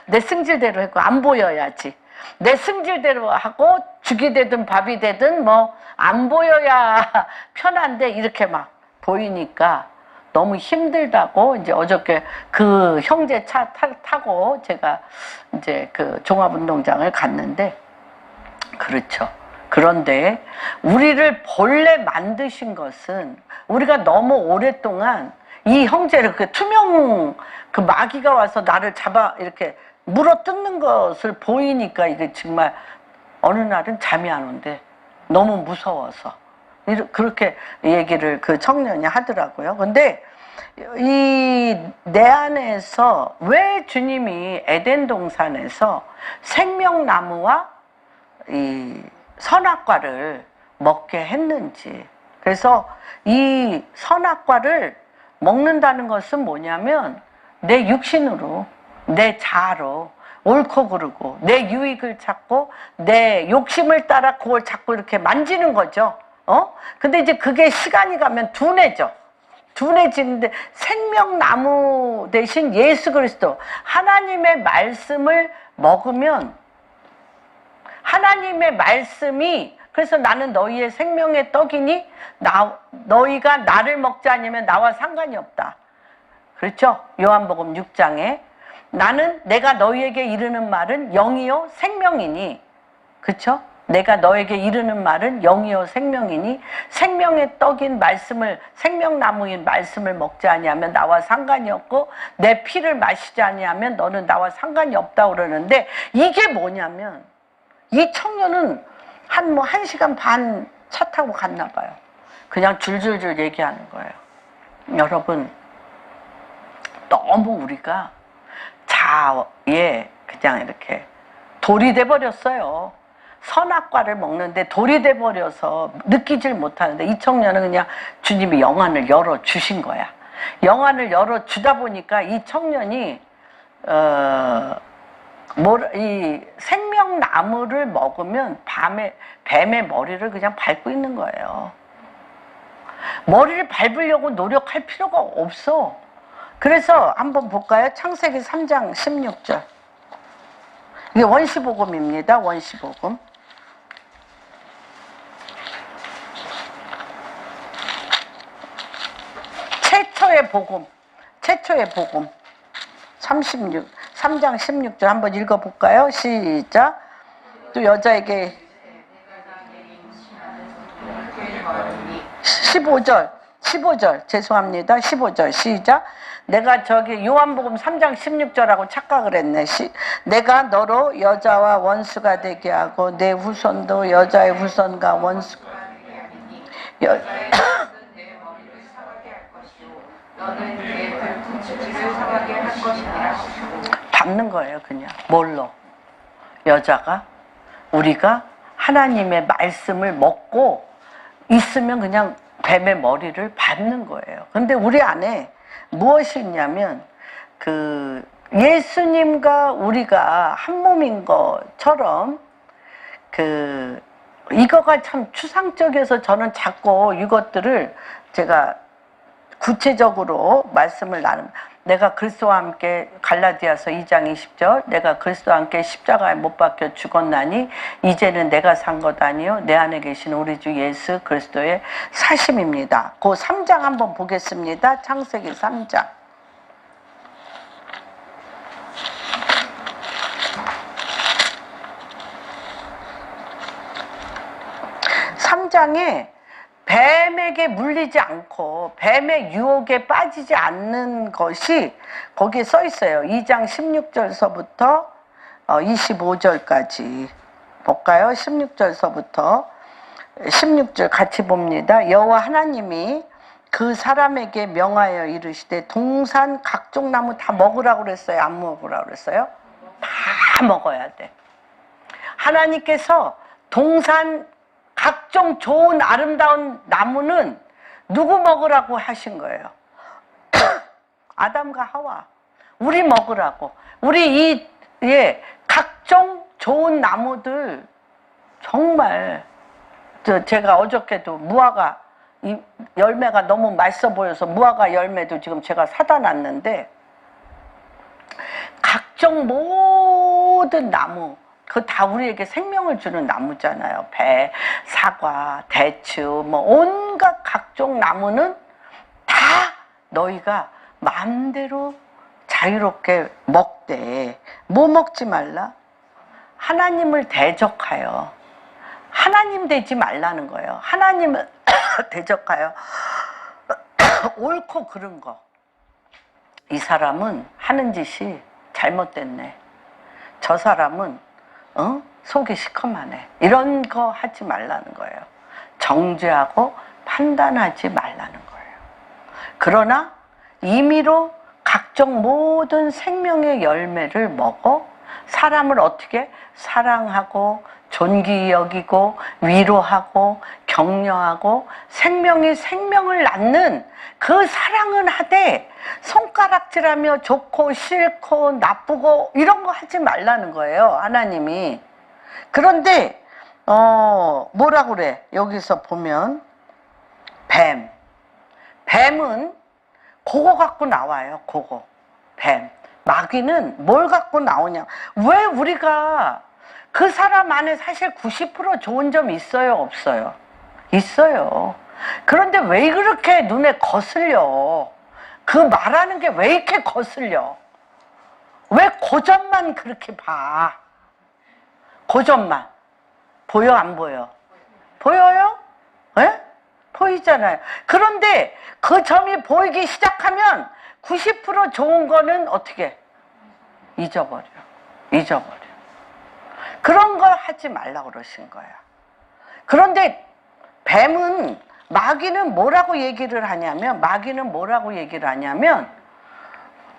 내 승질대로 했고, 안 보여야지. 내 승질대로 하고 죽이 되든 밥이 되든 안 보여야 편한데 이렇게 막 보이니까 너무 힘들다고, 이제 어저께 그 형제 차 타고 제가 이제 그 종합운동장을 갔는데, 그렇죠. 그런데 우리를 본래 만드신 것은 우리가 너무 오랫동안 이 형제를 그 투명 그 마귀가 와서 나를 잡아 이렇게 물어 뜯는 것을 보이니까 이게 정말 어느 날은 잠이 안 온대. 너무 무서워서. 그렇게 얘기를 그 청년이 하더라고요. 근데 이 내 안에서 왜 주님이 에덴 동산에서 생명나무와 이 선악과를 먹게 했는지. 그래서 이 선악과를 먹는다는 것은 뭐냐면 내 육신으로, 내 자아로 옳고 그르고 내 유익을 찾고 내 욕심을 따라 그걸 자꾸 이렇게 만지는 거죠. 근데 이제 그게 시간이 가면 둔해져. 둔해지는데 생명나무 대신 예수 그리스도 하나님의 말씀을 먹으면 하나님의 말씀이 그래서 나는 너희의 생명의 떡이니 너희가 나를 먹지 않으면 나와 상관이 없다. 그렇죠? 요한복음 6장에 나는 내가 너희에게 이르는 말은 영이요 생명이니 그렇죠? 내가 너에게 이르는 말은 영이요 생명이니 생명의 떡인 말씀을 생명나무인 말씀을 먹지 아니하면 나와 상관이 없고 내 피를 마시지 아니하면 너는 나와 상관이 없다고 그러는데 이게 뭐냐면 이 청년은 한 1시간 반 차 타고 갔나 봐요. 그냥 줄줄줄 얘기하는 거예요. 여러분 너무 우리가 자아에 그냥 이렇게 돌이 돼버렸어요. 선악과를 먹는데 돌이 돼버려서 느끼질 못하는데 이 청년은 그냥 주님이 영안을 열어주신 거야. 영안을 열어주다 보니까 이 청년이 이 생명나무를 먹으면 뱀의 머리를 그냥 밟고 있는 거예요. 머리를 밟으려고 노력할 필요가 없어. 그래서 한번 볼까요? 창세기 3장 16절. 이게 원시복음입니다. 원시복음. 최초의 복음. 최초의 복음. 3장 16절 한번 읽어볼까요? 시작. 또 여자에게 15절 죄송합니다. 15절 시작. 내가 저기 요한복음 3장 16절하고 착각을 했네. 내가 너로 여자와 원수가 되게 하고 내 후손도 여자의 후손과 원수가 너는 내 발꿈치를 상하게 할 것이니라. 밟는 거예요. 그냥 뭘로? 여자가 우리가 하나님의 말씀을 먹고 있으면 그냥 뱀의 머리를 밟는 거예요. 근데 우리 안에 무엇이 있냐면 그 예수님과 우리가 한 몸인 것처럼 그 이거가 참 추상적이어서 저는 자꾸 이것들을 제가 구체적으로 말씀을 내가 그리스도와 함께 갈라디아서 2장 20절 내가 그리스도와 함께 십자가에 못 박혀 죽었나니 이제는 내가 산 것 아니요 내 안에 계신 우리 주 예수 그리스도의 사심입니다. 그 3장 한번 보겠습니다. 창세기 3장. 장에 뱀에게 물리지 않고 뱀의 유혹에 빠지지 않는 것이 거기에 써 있어요. 2장 16절서부터 25절까지 볼까요? 16절서부터 16절 같이 봅니다. 여호와 하나님이 그 사람에게 명하여 이르시되 동산 각종 나무 다 먹으라고 그랬어요? 안 먹으라고 그랬어요? 다 먹어야 돼. 하나님께서 동산 각종 좋은 아름다운 나무는 누구 먹으라고 하신 거예요? 아담과 하와. 우리 먹으라고. 우리 각종 좋은 나무들 정말 제가 어저께도 무화과 이 열매가 너무 맛있어 보여서 무화과 열매도 지금 제가 사다 놨는데 각종 모든 나무 그 다 우리에게 생명을 주는 나무잖아요. 배, 사과, 대추 뭐 온갖 각종 나무는 다 너희가 마음대로 자유롭게 먹되 뭐 먹지 말라? 하나님을 대적하여 하나님 되지 말라는 거예요. 하나님을 대적하여 옳고 그른 거. 이 사람은 하는 짓이 잘못됐네. 저 사람은 속이 시커하네. 이런 거 하지 말라는 거예요. 정죄하고 판단하지 말라는 거예요. 그러나 임의로 각종 모든 생명의 열매를 먹어 사람을 어떻게 사랑하고 존귀 여기고 위로하고 격려하고 생명이 생명을 낳는 그 사랑은 하되 손가락질하며 좋고 싫고 나쁘고 이런 거 하지 말라는 거예요. 하나님이. 그런데 뭐라 그래? 여기서 보면 뱀은 그거 갖고 나와요. 그거 뱀. 마귀는 뭘 갖고 나오냐? 왜 우리가 그 사람 안에 사실 90% 좋은 점이 있어요? 없어요? 있어요. 그런데 왜 그렇게 눈에 거슬려? 그 말하는 게 왜 이렇게 거슬려? 왜 그 점만 그렇게 봐? 그 점만. 보여 안 보여? 보여요? 예? 보이잖아요. 그런데 그 점이 보이기 시작하면 90% 좋은 거는 어떻게? 잊어버려. 그런 걸 하지 말라고 그러신 거야. 그런데 마귀는 뭐라고 얘기를 하냐면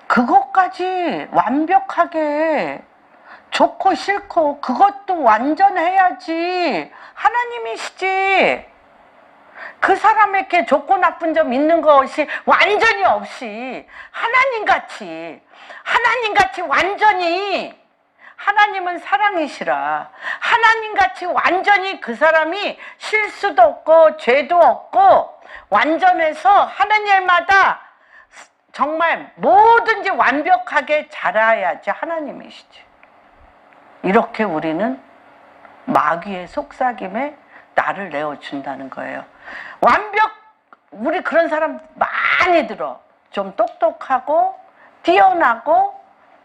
그것까지 완벽하게 좋고 싫고 그것도 완전해야지 하나님이시지. 그 사람에게 좋고 나쁜 점 있는 것이 완전히 없이 하나님같이 완전히, 하나님은 사랑이시라 하나님같이 완전히 그 사람이 실수도 없고 죄도 없고 완전해서 하나님마다 정말 뭐든지 완벽하게 자라야지 하나님이시지. 이렇게 우리는 마귀의 속삭임에 나를 내어준다는 거예요. 우리 그런 사람 많이 들어. 좀 똑똑하고 뛰어나고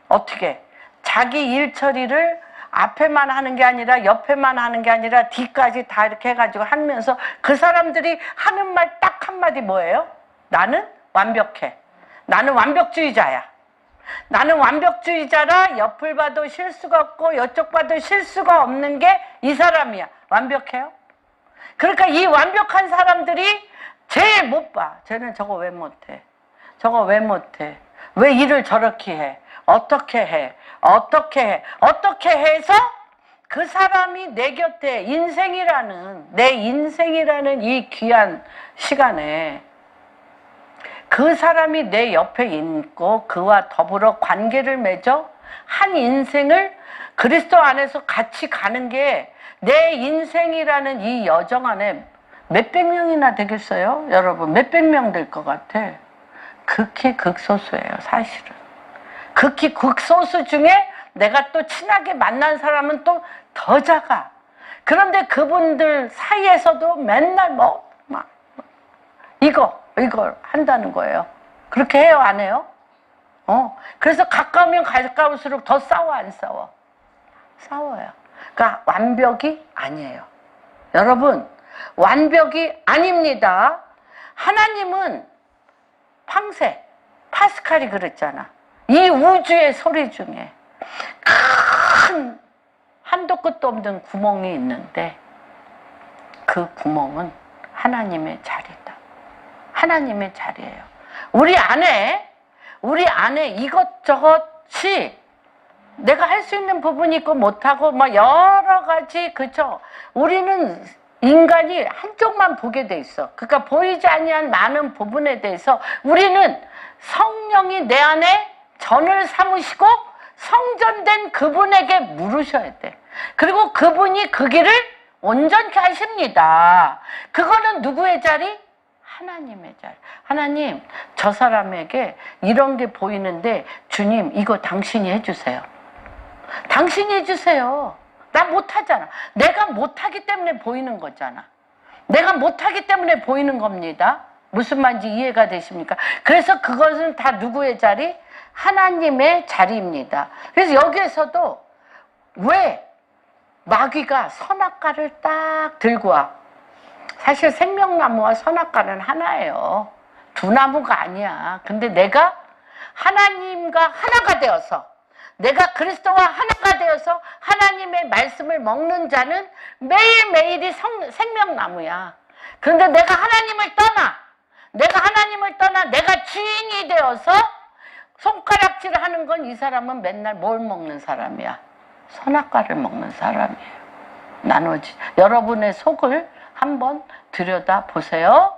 어떻게 자기 일 처리를 앞에만 하는 게 아니라 옆에만 하는 게 아니라 뒤까지 다 이렇게 해가지고 하면서 그 사람들이 하는 말 딱 한마디 뭐예요? 나는 완벽해. 나는 완벽주의자야. 나는 완벽주의자라 옆을 봐도 실수가 없고 이쪽 봐도 실수가 없는 게 이 사람이야. 완벽해요? 그러니까 이 완벽한 사람들이 제일 못 봐. 쟤는 저거 왜 못해? 저거 왜 못해? 왜 일을 저렇게 해? 어떻게 해? 어떻게 해서 그 사람이 내 곁에 내 인생이라는 이 귀한 시간에 그 사람이 내 옆에 있고 그와 더불어 관계를 맺어 한 인생을 그리스도 안에서 같이 가는 게 내 인생이라는 이 여정 안에 몇백 명이나 되겠어요? 여러분 몇백 명 될 것 같아. 극히 극소수예요. 사실은 극히 극소수 중에 내가 또 친하게 만난 사람은 또 더 작아. 그런데 그분들 사이에서도 맨날 이걸 한다는 거예요. 그렇게 해요? 안 해요? 그래서 가까우면 가까울수록 더 싸워 안 싸워? 싸워요. 그러니까 완벽이 아니에요. 여러분 완벽이 아닙니다. 하나님은 파스칼이 그랬잖아. 이 우주의 소리 중에 큰 한도 끝도 없는 구멍이 있는데 그 구멍은 하나님의 자리다. 하나님의 자리예요. 우리 안에 이것저것이 내가 할 수 있는 부분이 있고 못하고 여러 가지, 그쵸? 우리는 인간이 한쪽만 보게 돼 있어. 그러니까 보이지 아니한 많은 부분에 대해서 우리는 성령이 내 안에 전을 삼으시고 성전된 그분에게 물으셔야 돼. 그리고 그분이 그 길을 온전케 하십니다. 그거는 누구의 자리? 하나님의 자리. 하나님, 저 사람에게 이런 게 보이는데 주님 이거 당신이 해주세요. 당신이 해주세요. 나 못하잖아. 내가 못하기 때문에 보이는 거잖아. 내가 못하기 때문에 보이는 겁니다. 무슨 말인지 이해가 되십니까? 그래서 그것은 다 누구의 자리? 하나님의 자리입니다. 그래서 여기에서도 왜 마귀가 선악과를 딱 들고 와. 사실 생명나무와 선악과는 하나예요. 두 나무가 아니야. 근데 내가 하나님과 하나가 되어서, 내가 그리스도와 하나가 되어서 하나님의 말씀을 먹는 자는 매일매일이 생명나무야. 그런데 내가 하나님을 떠나 내가 주인이 되어서 손가락질을 하는 건 이 사람은 맨날 뭘 먹는 사람이야? 선악과를 먹는 사람이에요. 나눠지. 여러분의 속을 한번 들여다 보세요.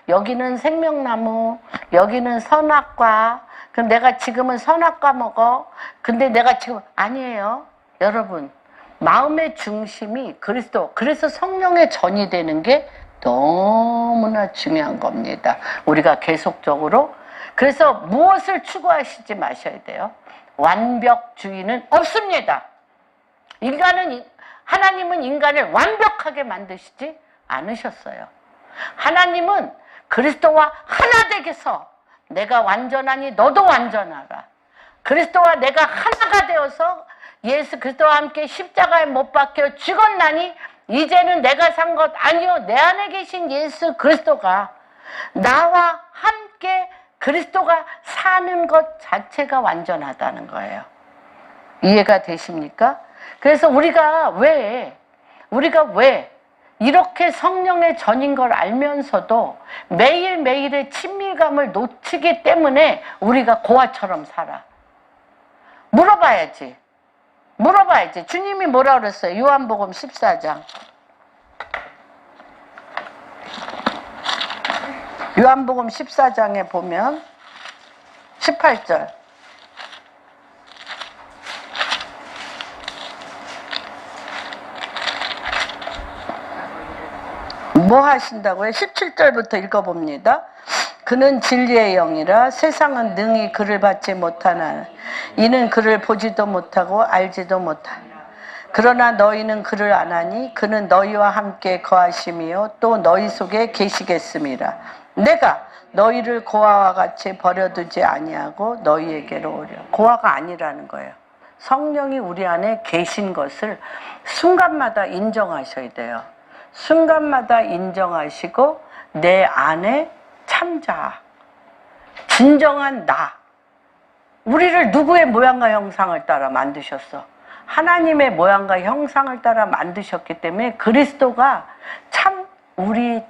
여기는 생명나무, 여기는 선악과. 그럼 내가 지금은 선악과 먹어. 근데 내가 지금 아니에요. 여러분, 마음의 중심이 그리스도. 그래서 성령의 전이 되는 게 너무나 중요한 겁니다. 우리가 계속적으로. 그래서 무엇을 추구하시지 마셔야 돼요. 완벽주의는 없습니다. 하나님은 인간을 완벽하게 만드시지 않으셨어요. 하나님은 그리스도와 하나 되게서 내가 완전하니 너도 완전하라. 그리스도와 내가 하나가 되어서 예수 그리스도와 함께 십자가에 못 박혀 죽었나니 이제는 내가 산 것 아니요 내 안에 계신 예수 그리스도가 나와 함께 그리스도가 사는 것 자체가 완전하다는 거예요. 이해가 되십니까? 그래서 우리가 왜 이렇게 성령의 전인 걸 알면서도 매일매일의 친밀감을 놓치기 때문에 우리가 고아처럼 살아. 물어봐야지. 주님이 뭐라 그랬어요? 요한복음 14장. 요한복음 14장에 보면 18절. 뭐 하신다고요? 17절부터 읽어봅니다. 그는 진리의 영이라 세상은 능히 그를 받지 못하나 이는 그를 보지도 못하고 알지도 못하나 그러나 너희는 그를 아나니 그는 너희와 함께 거하심이요 또 너희 속에 계시겠음이라. 내가 너희를 고아와 같이 버려두지 아니하고 너희에게로 오려. 고아가 아니라는 거예요. 성령이 우리 안에 계신 것을 순간마다 인정하셔야 돼요. 순간마다 인정하시고 내 안에 참자, 진정한 나. 우리를 누구의 모양과 형상을 따라 만드셨어? 하나님의 모양과 형상을 따라 만드셨기 때문에 그리스도가 참 우리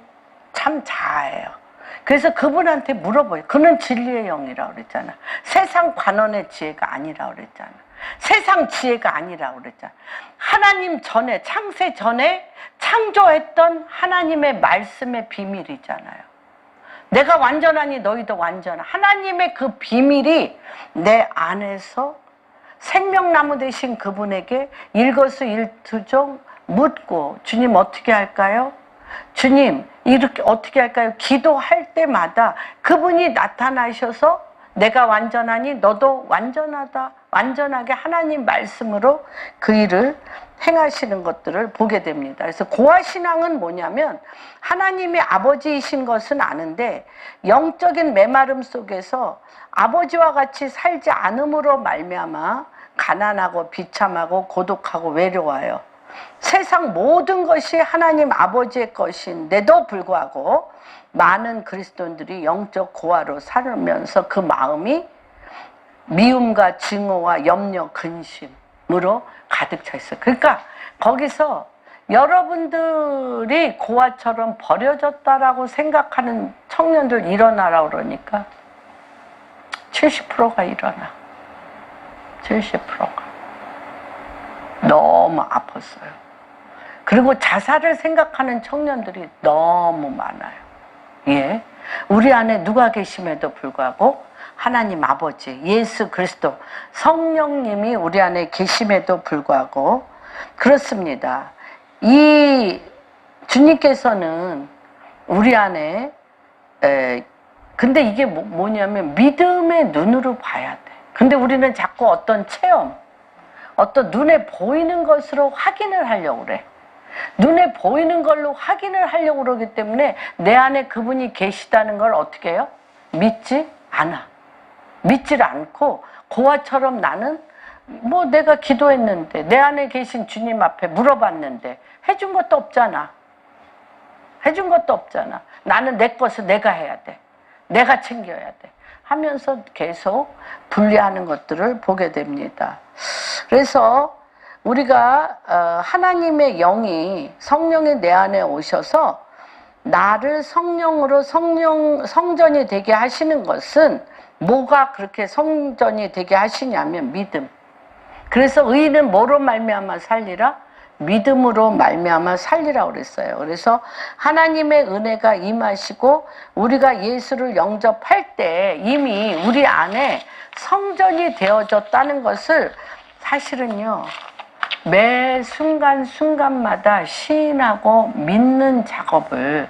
참 자아예요. 그래서 그분한테 물어봐요. 그는 진리의 영이라고 그랬잖아. 세상 관원의 지혜가 아니라고 그랬잖아. 세상 지혜가 아니라고 그랬잖아. 하나님 전에, 창세 전에 창조했던 하나님의 말씀의 비밀이잖아요. 내가 완전하니 너희도 완전하. 하나님의 그 비밀이 내 안에서 생명나무 되신 그분에게 일거수일투족 묻고, 주님 어떻게 할까요? 주님 이렇게 어떻게 할까요? 기도할 때마다 그분이 나타나셔서 내가 완전하니 너도 완전하다, 완전하게 하나님 말씀으로 그 일을 행하시는 것들을 보게 됩니다. 그래서 고아신앙은 뭐냐면 하나님이 아버지이신 것은 아는데 영적인 메마름 속에서 아버지와 같이 살지 않음으로 말미암아 가난하고 비참하고 고독하고 외로워요. 세상 모든 것이 하나님 아버지의 것인데도 불구하고 많은 그리스도인들이 영적 고아로 살면서 그 마음이 미움과 증오와 염려, 근심으로 가득 차 있어요. 그러니까 거기서 여러분들이 고아처럼 버려졌다라고 생각하는 청년들 일어나라 그러니까 70%가 일어나. 70%가. 너무 아팠어요. 그리고 자살을 생각하는 청년들이 너무 많아요. 예. 우리 안에 누가 계심에도 불구하고 하나님 아버지, 예수 그리스도, 성령님이 우리 안에 계심에도 불구하고 그렇습니다. 이 주님께서는 우리 안에 근데 이게 뭐냐면 믿음의 눈으로 봐야 돼. 근데 우리는 자꾸 어떤 체험, 어떤 눈에 보이는 것으로 확인을 하려고 그래. 눈에 보이는 걸로 확인을 하려고 그러기 때문에 내 안에 그분이 계시다는 걸 어떻게 해요? 믿지 않아. 믿지를 않고 고아처럼 나는 뭐 내가 기도했는데 내 안에 계신 주님 앞에 물어봤는데 해준 것도 없잖아. 해준 것도 없잖아. 나는 내 것을 내가 해야 돼. 내가 챙겨야 돼. 하면서 계속 분리하는 것들을 보게 됩니다. 그래서 우리가 하나님의 영이 성령이 내 안에 오셔서 나를 성령으로 성전이 되게 하시는 것은 뭐가 그렇게 성전이 되게 하시냐면 믿음. 그래서 의인은 뭐로 말미암아 살리라? 믿음으로 말미암아 살리라고 그랬어요. 그래서 하나님의 은혜가 임하시고 우리가 예수를 영접할 때 이미 우리 안에 성전이 되어졌다는 것을 사실은요, 매 순간순간마다 시인하고 믿는 작업을,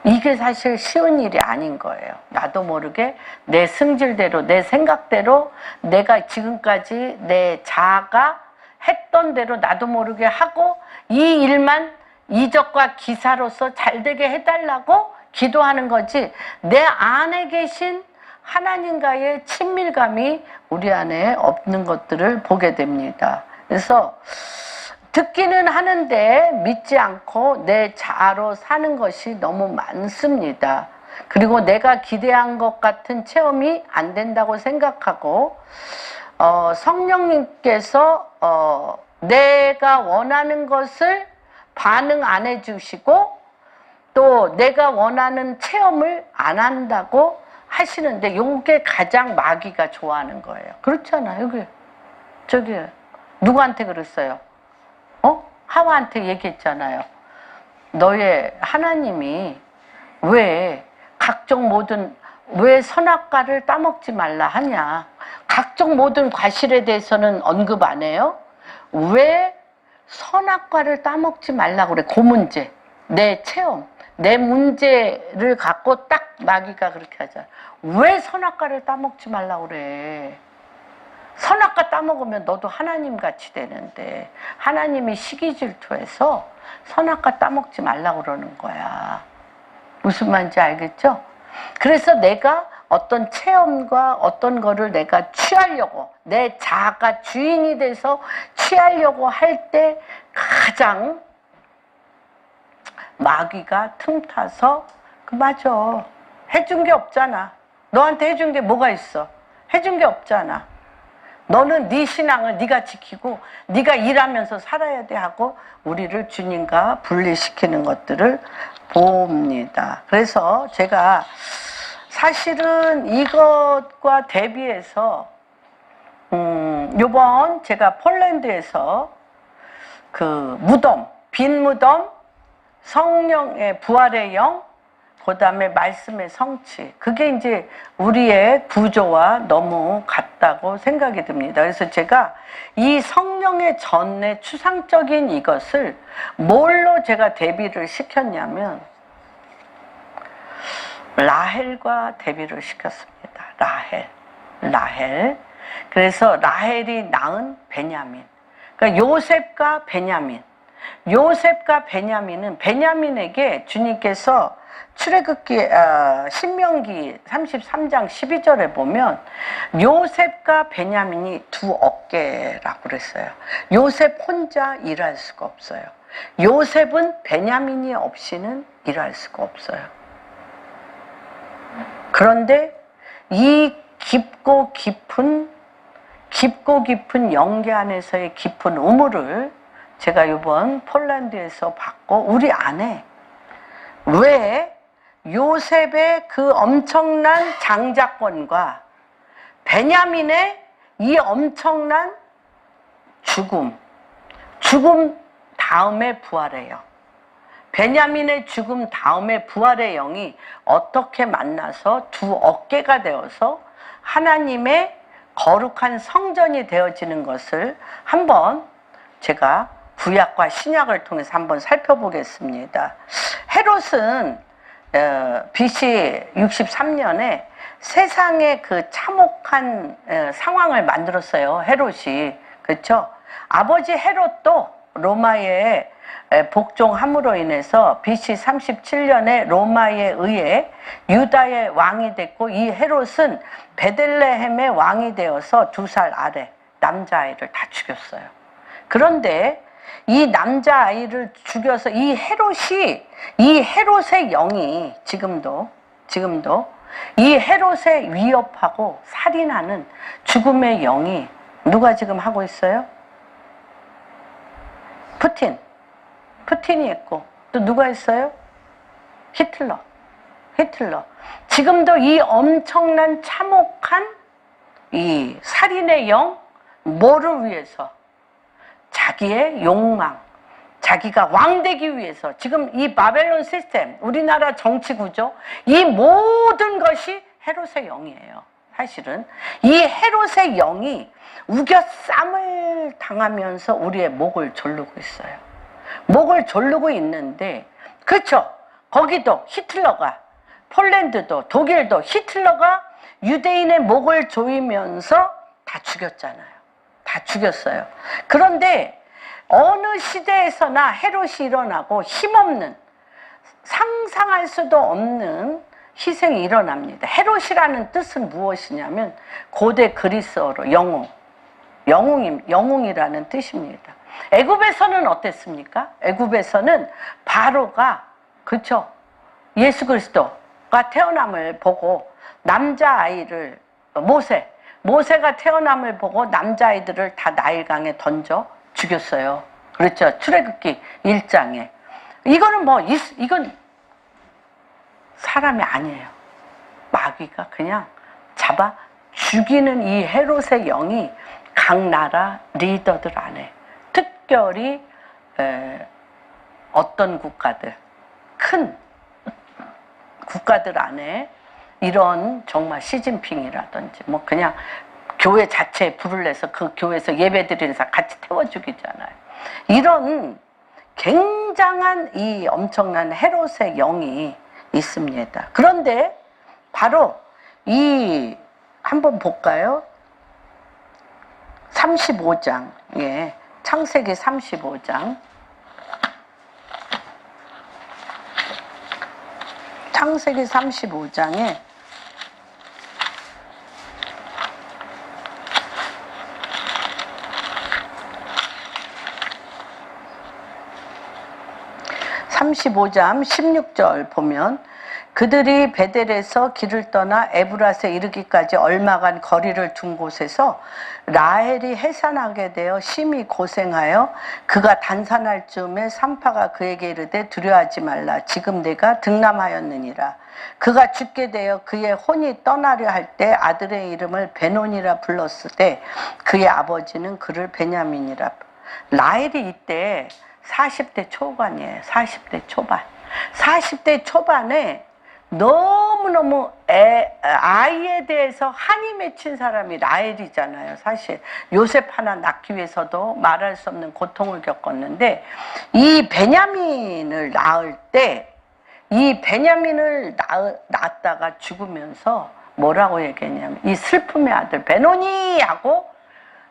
이게 사실 쉬운 일이 아닌 거예요. 나도 모르게 내 승질대로, 내 생각대로 내가 지금까지 내 자아가 했던 대로 나도 모르게 하고 이 일만 이적과 기사로서 잘되게 해달라고 기도하는 거지, 내 안에 계신 하나님과의 친밀감이 우리 안에 없는 것들을 보게 됩니다. 그래서 듣기는 하는데 믿지 않고 내 자아로 사는 것이 너무 많습니다. 그리고 내가 기대한 것 같은 체험이 안 된다고 생각하고 성령님께서 내가 원하는 것을 반응 안 해주시고 또 내가 원하는 체험을 안 한다고 하시는데, 이게 가장 마귀가 좋아하는 거예요. 그렇잖아요. 저기 누구한테 그랬어요? 하와한테 얘기했잖아요. 너의 하나님이 왜 각종 모든, 왜 선악과를 따먹지 말라 하냐? 각종 모든 과실에 대해서는 언급 안 해요? 왜 선악과를 따먹지 말라고 그래? 그 문제, 내 체험, 내 문제를 갖고 딱 마귀가 그렇게 하잖아. 왜 선악과를 따먹지 말라고 그래? 선악과 따먹으면 너도 하나님같이 되는데, 하나님이 시기 질투해서 선악과 따먹지 말라고 그러는 거야. 무슨 말인지 알겠죠? 그래서 내가 어떤 체험과 어떤 거를 내가 취하려고, 내 자아가 주인이 돼서 취하려고 할 때 가장 마귀가 틈타서, 맞아, 해준 게 없잖아. 너한테 해준 게 뭐가 있어? 해준 게 없잖아. 너는 네 신앙을 네가 지키고 네가 일하면서 살아야 돼 하고 우리를 주님과 분리시키는 것들을 봅니다. 그래서 제가 사실은 이것과 대비해서 요번 제가 폴란드에서 그 무덤, 빈 무덤, 성령의 부활의 영, 그 다음에 말씀의 성취, 그게 이제 우리의 구조와 너무 같다고 생각이 듭니다. 그래서 제가 이 성령의 전의 추상적인 이것을 뭘로 제가 대비를 시켰냐면 라헬과 대비를 시켰습니다. 라헬. 그래서 라헬이 낳은 베냐민, 그러니까 요셉과 베냐민. 요셉과 베냐민은, 베냐민에게 주님께서 출애굽기 신명기 33장 12절에 보면 요셉과 베냐민이 두 어깨라고 그랬어요. 요셉 혼자 일할 수가 없어요. 요셉은 베냐민이 없이는 일할 수가 없어요. 그런데 이 깊고 깊은 연계 안에서의 깊은 우물을 제가 이번 폴란드에서 받고, 우리 안에 왜 요셉의 그 엄청난 장자권과 베냐민의 이 엄청난 죽음 다음에 부활의 영, 베냐민의 죽음 다음에 부활의 영이 어떻게 만나서 두 어깨가 되어서 하나님의 거룩한 성전이 되어지는 것을 한번 제가 구약과 신약을 통해서 한번 살펴보겠습니다. 헤롯은 BC 63년에 세상의 그 참혹한 상황을 만들었어요. 헤롯이. 그렇죠? 아버지 헤롯도 로마의 복종함으로 인해서 BC 37년에 로마에 의해 유다의 왕이 됐고, 이 헤롯은 베들레헴의 왕이 되어서 2살 아래 남자아이를 다 죽였어요. 그런데 이 남자아이를 죽여서 이 헤롯의 영이 지금도 이 헤롯의 위협하고 살인하는 죽음의 영이 누가 지금 하고 있어요? 푸틴이 했고, 또 누가 했어요? 히틀러. 지금도 이 엄청난 참혹한 이 살인의 영, 뭐를 위해서? 자기의 욕망, 자기가 왕되기 위해서 지금 이 바벨론 시스템, 우리나라 정치 구조, 이 모든 것이 헤롯의 영이에요. 사실은 이 헤롯의 영이 우겨쌈을 당하면서 우리의 목을 조르고 있어요. 목을 조르고 있는데, 그렇죠? 거기도 히틀러가, 폴란드도, 독일도 히틀러가 유대인의 목을 조이면서 다 죽였잖아요. 다 죽였어요. 그런데 어느 시대에서나 헤롯이 일어나고 힘없는, 상상할 수도 없는 희생이 일어납니다. 헤롯이라는 뜻은 무엇이냐면 고대 그리스어로 영웅이라는 뜻입니다. 애굽에서는 어땠습니까? 애굽에서는 바로가, 그렇죠? 예수 그리스도가 태어남을 보고 남자아이를, 모세가 태어남을 보고 남자아이들을 다 나일강에 던져 죽였어요. 그렇죠? 출애굽기 1장에. 이건 사람이 아니에요. 마귀가 그냥 잡아 죽이는 이 헤롯의 영이 각 나라 리더들 안에, 특별히 어떤 국가들, 큰 국가들 안에 이런 정말 시진핑이라든지 뭐 그냥 교회 자체에 불을 내서 그 교회에서 예배 드리는 사람 같이 태워 죽이잖아요. 이런 굉장한 이 엄청난 헤롯의 영이 있습니다. 그런데 바로 이 한번 볼까요? 35장, 예, 창세기 35장. 창세기 35장에 (35장) 16절 보면, 그들이 베델에서 길을 떠나 에브랏에 이르기까지 얼마간 거리를 둔 곳에서 라헬이 해산하게 되어 심히 고생하여 그가 단산할 즈음에 산파가 그에게 이르되 두려워하지 말라, 지금 내가 등남하였느니라. 그가 죽게 되어 그의 혼이 떠나려 할 때 아들의 이름을 베논이라 불렀을 때 그의 아버지는 그를 베냐민이라. 라헬이 이때 40대 초반이에요. 40대 초반. 40대 초반에 너무너무 아이에 대해서 한이 맺힌 사람이 라헬이잖아요. 사실 요셉 하나 낳기 위해서도 말할 수 없는 고통을 겪었는데, 이 베냐민을 낳을 때, 이 베냐민을 낳았다가 죽으면서 뭐라고 얘기했냐면, 이 슬픔의 아들 베노니 하고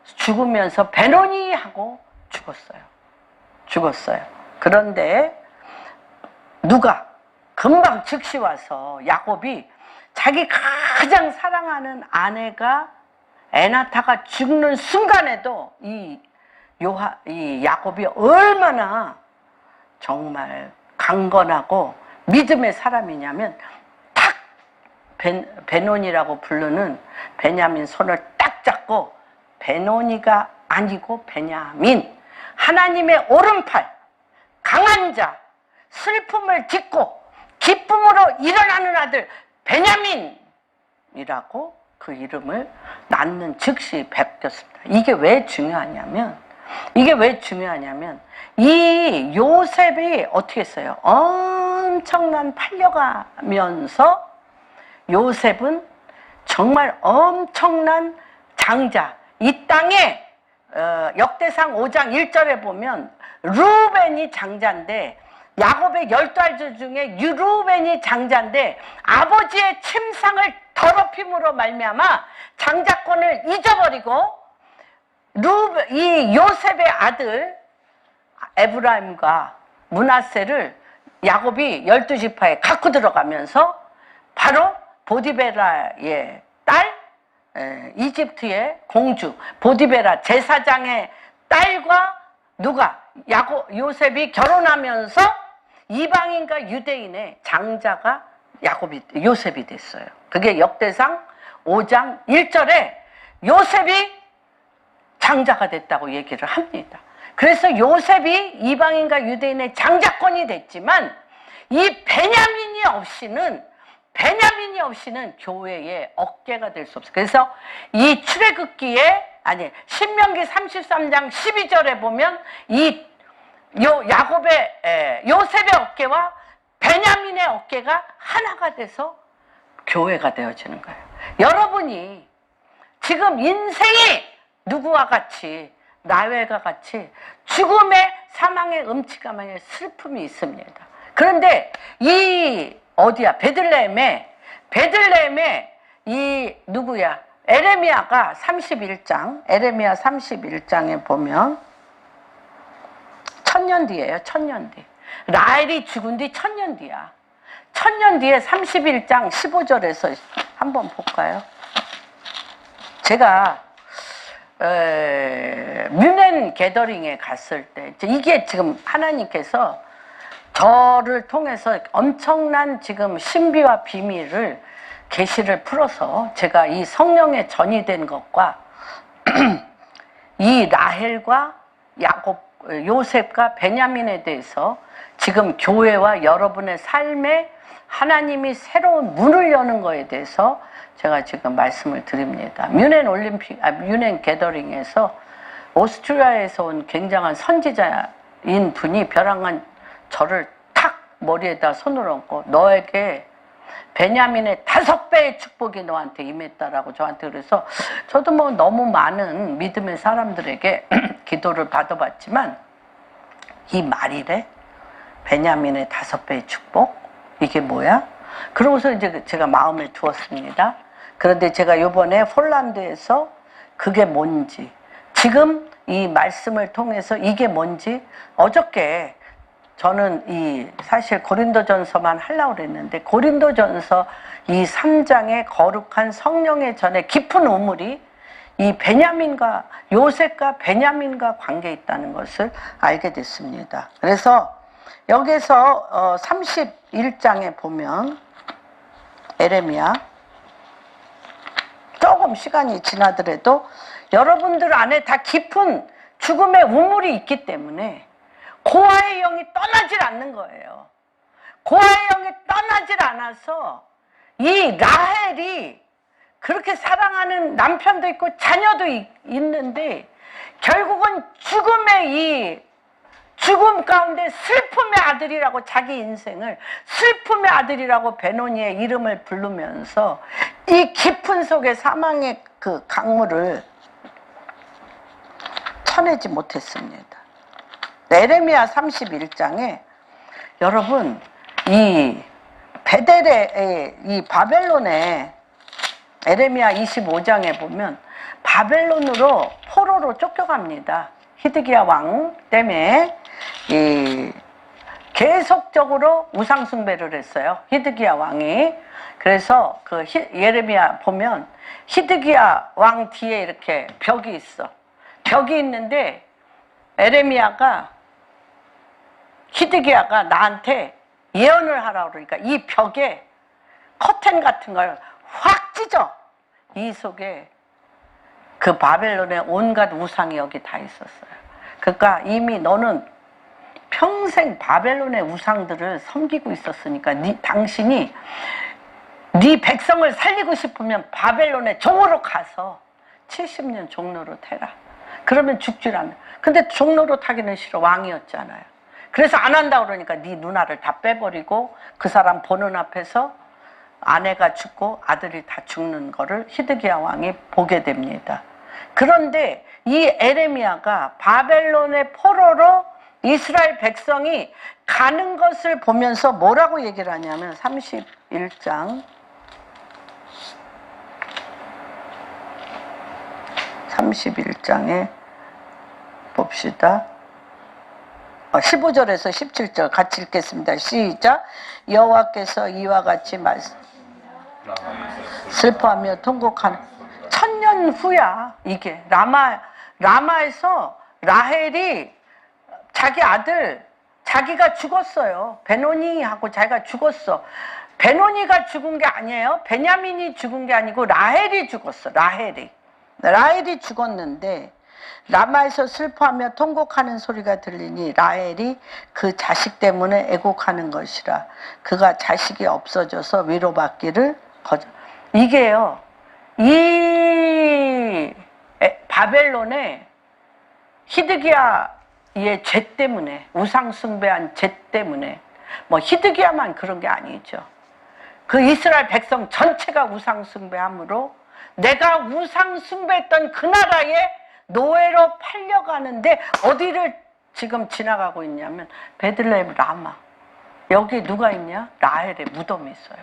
죽으면서 베노니 하고 죽었어요. 그런데 누가 금방 즉시 와서 야곱이 자기 가장 사랑하는 아내가 에나타가 죽는 순간에도 이 야곱이 얼마나 정말 강건하고 믿음의 사람이냐면, 탁 베논이라고 부르는 베냐민 손을 딱 잡고, 베논이가 아니고 베냐민, 하나님의 오른팔, 강한 자, 슬픔을 딛고 기쁨으로 일어나는 아들 베냐민이라고 그 이름을 낳는 즉시 베꼈습니다. 이게 왜 중요하냐면 이 요셉이 어떻게 했어요? 엄청난 팔려가면서 요셉은 정말 엄청난 장자, 이 땅에 역대상 5장 1절에 보면 르우벤이 장자인데, 야곱의 12아들 중에 르우벤이 장자인데 아버지의 침상을 더럽힘으로 말미암아 장자권을 잊어버리고 이 요셉의 아들 에브라임과 므낫세를 야곱이 12지파에 갖고 들어가면서 바로 보디베라의 딸 이집트의 공주 보디베라 제사장의 딸과 누가 요셉이 결혼하면서 이방인과 유대인의 장자가 요셉이 됐어요. 그게 역대상 5장 1절에 요셉이 장자가 됐다고 얘기를 합니다. 그래서 요셉이 이방인과 유대인의 장자권이 됐지만 이 베냐민이 없이는 교회의 어깨가 될 수 없어요. 그래서 이 출애굽기에 신명기 33장 12절에 보면 요셉의 어깨와 베냐민의 어깨가 하나가 돼서 교회가 되어지는 거예요. 여러분이 지금 인생이 누구와 같이 나회가 같이 죽음의 사망의 음침함의 슬픔이 있습니다. 그런데 베들레헴에 에레미야가 31장 에레미야 31장에 보면 1000년 뒤예요. 1000년 뒤. 라헬이 죽은 뒤 1000년 뒤야. 1000년 뒤에 31장 15절에서 한번 볼까요? 제가 뮌헨 게더링에 갔을 때 이게 지금 하나님께서 저를 통해서 엄청난 지금 신비와 비밀을 계시를 풀어서 제가 이 성령의 전이 된 것과 이 라헬과 요셉과 베냐민에 대해서 지금 교회와 여러분의 삶에 하나님이 새로운 문을 여는 거에 대해서 제가 지금 말씀을 드립니다. 뮌헨 게더링에서 오스트리아에서 온 굉장한 선지자인 분이 벼랑한 저를 탁 머리에다 손을 얹고 너에게 베냐민의 5배의 축복이 너한테 임했다라고 저한테 그래서 저도 뭐 너무 많은 믿음의 사람들에게 기도를 받아봤지만 이 말이래? 베냐민의 5배의 축복? 이게 뭐야? 그러고서 이제 제가 마음에 두었습니다. 그런데 제가 이번에 폴란드에서 그게 뭔지 지금 이 말씀을 통해서 이게 뭔지 어저께 저는 사실 고린도전서만 하려고 그랬는데 고린도전서 이 3장의 거룩한 성령의 전에 깊은 우물이 이 요셉과 베냐민과 관계 있다는 것을 알게 됐습니다. 그래서 여기서 31장에 보면 에레미야 조금 시간이 지나더라도 여러분들 안에 다 깊은 죽음의 우물이 있기 때문에 고아의 영이 떠나질 않는 거예요. 고아의 영이 떠나질 않아서 이 라헬이 그렇게 사랑하는 남편도 있고 자녀도 있는데 결국은 죽음 가운데 슬픔의 아들이라고 자기 인생을 슬픔의 아들이라고 베노니의 이름을 부르면서 이 깊은 속에 사망의 그 강물을 쳐내지 못했습니다. 에레미야 31장에 여러분 이 바벨론에 에레미야 25장에 보면 바벨론으로 포로로 쫓겨갑니다. 히드기야 왕 때문에 계속적으로 우상 숭배를 했어요. 히드기야 왕이. 그래서 그 예레미야 보면 히드기야 왕 뒤에 이렇게 벽이 있어. 벽이 있는데 히드기야가 나한테 예언을 하라고 그러니까 이 벽에 커튼 같은 걸 확 찢어. 이 속에 그 바벨론의 온갖 우상이 여기 다 있었어요. 그러니까 이미 너는 평생 바벨론의 우상들을 섬기고 있었으니까 당신이 네 백성을 살리고 싶으면 바벨론의 종으로 가서 70년 종노릇 해라. 그러면 죽질 않아. 근데 종노릇 하기는 싫어. 왕이었잖아요. 그래서 안 한다고 그러니까 네 누나를 다 빼버리고 그 사람 보는 앞에서 아내가 죽고 아들이 다 죽는 거를 히드기야 왕이 보게 됩니다. 그런데 이 에레미야가 바벨론의 포로로 이스라엘 백성이 가는 것을 보면서 뭐라고 얘기를 하냐면 31장에 봅시다. 15절에서 17절 같이 읽겠습니다. 시작. 여호와께서 이와 같이 말씀 슬퍼하며 통곡하는 1000년 후야. 이게 라마에서 라헬이 자기 아들, 자기가 죽었어요. 베노니하고 자기가 죽었어. 베노니가 죽은 게 아니에요. 베냐민이 죽은 게 아니고 라헬이 죽었어. 라헬이 죽었는데 라마에서 슬퍼하며 통곡하는 소리가 들리니 라헬이 그 자식 때문에 애곡하는 것이라. 그가 자식이 없어져서 위로받기를 거절. 이게요, 이 바벨론의 히드기야의 죄 때문에, 우상 숭배한 죄 때문에, 뭐 히드기야만 그런 게 아니죠. 그 이스라엘 백성 전체가 우상 숭배함으로 내가 우상 숭배했던 그 나라에 노예로 팔려가는데 어디를 지금 지나가고 있냐면 베들레헴 라마. 여기 누가 있냐? 라헬의 무덤이 있어요.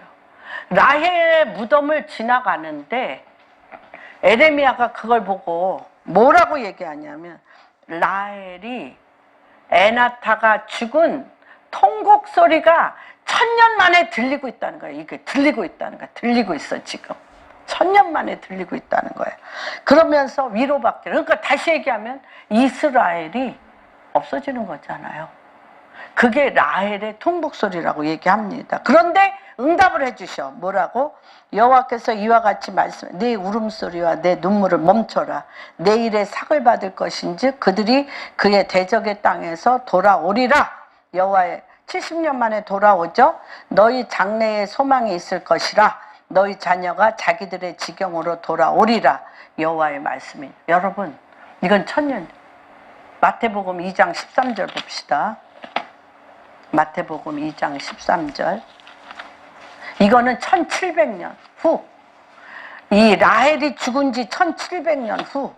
라헬의 무덤을 지나가는데 에레미야가 그걸 보고 뭐라고 얘기하냐면 라헬이 에나타가 죽은 통곡 소리가 1000년 만에 들리고 있다는 거예요. 이게 들리고 있다는 거야. 들리고 있어 지금. 1000년 만에 들리고 있다는 거예요. 그러면서 위로받기를. 그러니까 다시 얘기하면 이스라엘이 없어지는 거잖아요. 그게 라헬의 통곡소리라고 얘기합니다. 그런데 응답을 해주셔. 뭐라고? 여호와께서 이와 같이 말씀해. 내 울음소리와 내 눈물을 멈춰라. 내일의 삭을 받을 것인즉 그들이 그의 대적의 땅에서 돌아오리라. 여호와의 70년 만에 돌아오죠. 너희 장래에 소망이 있을 것이라. 너희 자녀가 자기들의 지경으로 돌아오리라. 여호와의 말씀이. 여러분, 이건 천년. 마태복음 2장 13절 봅시다. 마태복음 2장 13절. 이거는 1700년 후. 이 라헬이 죽은 지 1700년 후.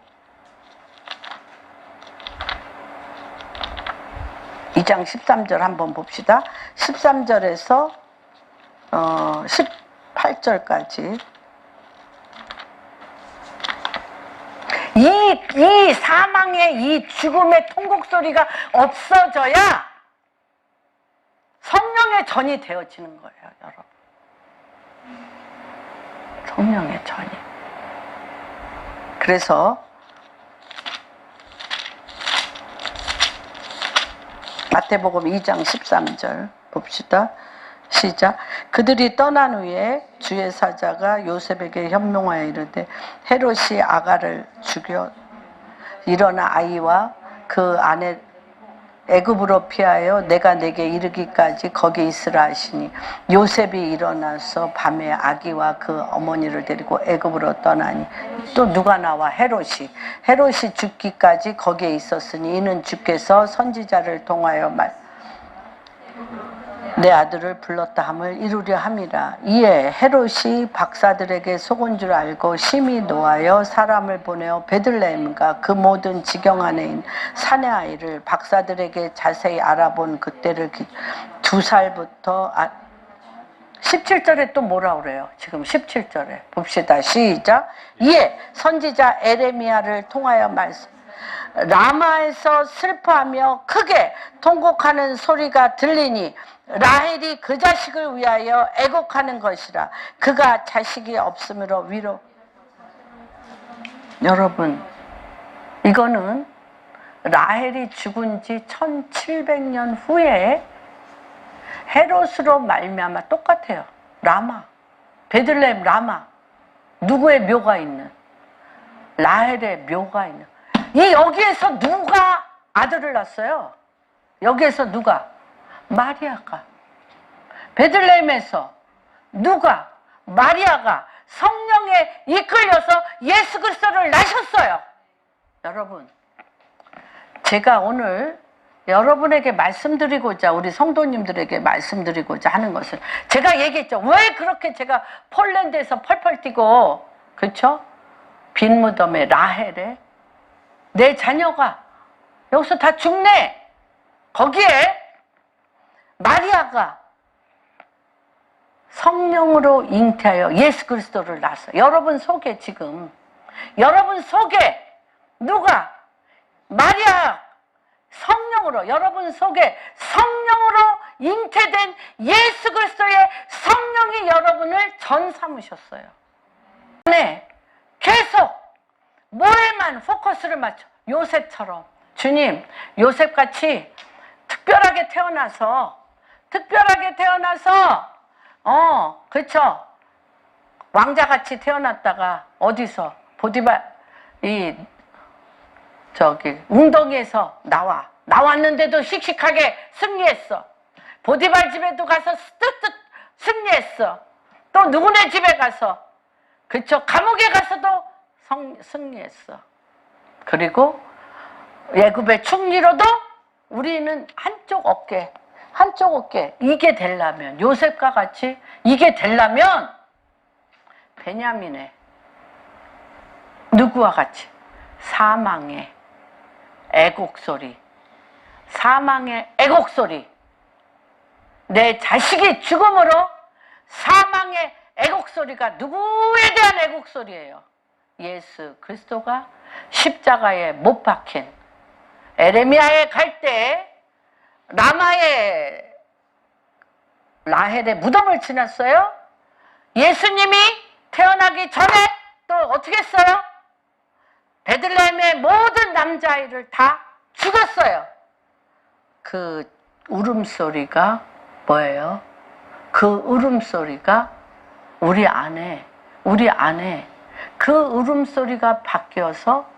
2장 13절 한번 봅시다. 13절에서 18절까지. 이 사망의 이 죽음의 통곡소리가 없어져야 성령의 전이 되어지는 거예요, 여러분. 성령의 전이. 그래서 마태복음 2장 13절 봅시다. 시작. 그들이 떠난 후에 주의 사자가 요셉에게 현명하여 이르되 헤롯이 아가를 죽여 일어나 아이와 그 아내 애굽으로 피하여 내가 내게 이르기까지 거기 있으라 하시니 요셉이 일어나서 밤에 아기와 그 어머니를 데리고 애굽으로 떠나니 또 누가 나와? 헤롯이 죽기까지 거기에 있었으니 이는 주께서 선지자를 통하여 내 아들을 불렀다 함을 이루려 함이라. 이에 헤롯이 박사들에게 속은 줄 알고 심히 노하여 사람을 보내어 베들레헴과 그 모든 지경 안에 있는 사내 아이를 박사들에게 자세히 알아본 그때를 2살부터 17절에 또 뭐라 그래요? 지금 17절에 봅시다. 시작. 이에 선지자 에레미야를 통하여 말씀. 라마에서 슬퍼하며 크게 통곡하는 소리가 들리니 라헬이 그 자식을 위하여 애곡하는 것이라. 그가 자식이 없으므로 위로. 여러분, 이거는 라헬이 죽은 지 1700년 후에 헤롯으로 말미암아 똑같아요. 라마, 베들레헴 라마. 누구의 묘가 있는? 라헬의 묘가 있는. 여기에서 누가 아들을 낳았어요? 여기에서 누가? 마리아가. 베들레헴에서 누가? 마리아가 성령에 이끌려서 예수 그리스도를 낳으셨어요. 여러분, 제가 오늘 여러분에게 말씀드리고자, 우리 성도님들에게 말씀드리고자 하는 것은, 제가 얘기했죠. 왜 그렇게 제가 폴란드에서 펄펄 뛰고, 그렇죠? 빈 무덤에 라헬에 내 자녀가 여기서 다 죽네. 거기에 마리아가 성령으로 잉태하여 예수 그리스도를 낳았어요. 여러분 속에 지금, 여러분 속에 누가? 마리아 성령으로, 여러분 속에 성령으로 잉태된 예수 그리스도의 성령이 여러분을 전 삼으셨어요. 네, 계속 하나만 포커스를 맞춰. 요셉처럼. 주님, 요셉같이 특별하게 태어나서 그쵸? 왕자같이 태어났다가 어디서 웅덩이에서 나왔는데도 씩씩하게 승리했어. 보디발 집에도 가서 뜨뜻 승리했어. 또 누구네 집에 가서, 그쵸? 감옥에 가서도 승리했어. 그리고 애굽의 총리로도 우리는 한쪽 어깨 이게 되려면, 요셉과 같이 이게 되려면 베냐민의 누구와 같이 사망의 애곡소리, 내 자식이 죽음으로 사망의 애곡소리가 누구에 대한 애곡소리예요? 예수 그리스도가 십자가에 못 박힌, 에레미야에 갈 때 라헬의 무덤을 지났어요. 예수님이 태어나기 전에 또 어떻게 했어요? 베들레헴의 모든 남자아이를 다 죽었어요. 그 울음소리가 뭐예요? 그 울음소리가 우리 안에 그 울음소리가 바뀌어서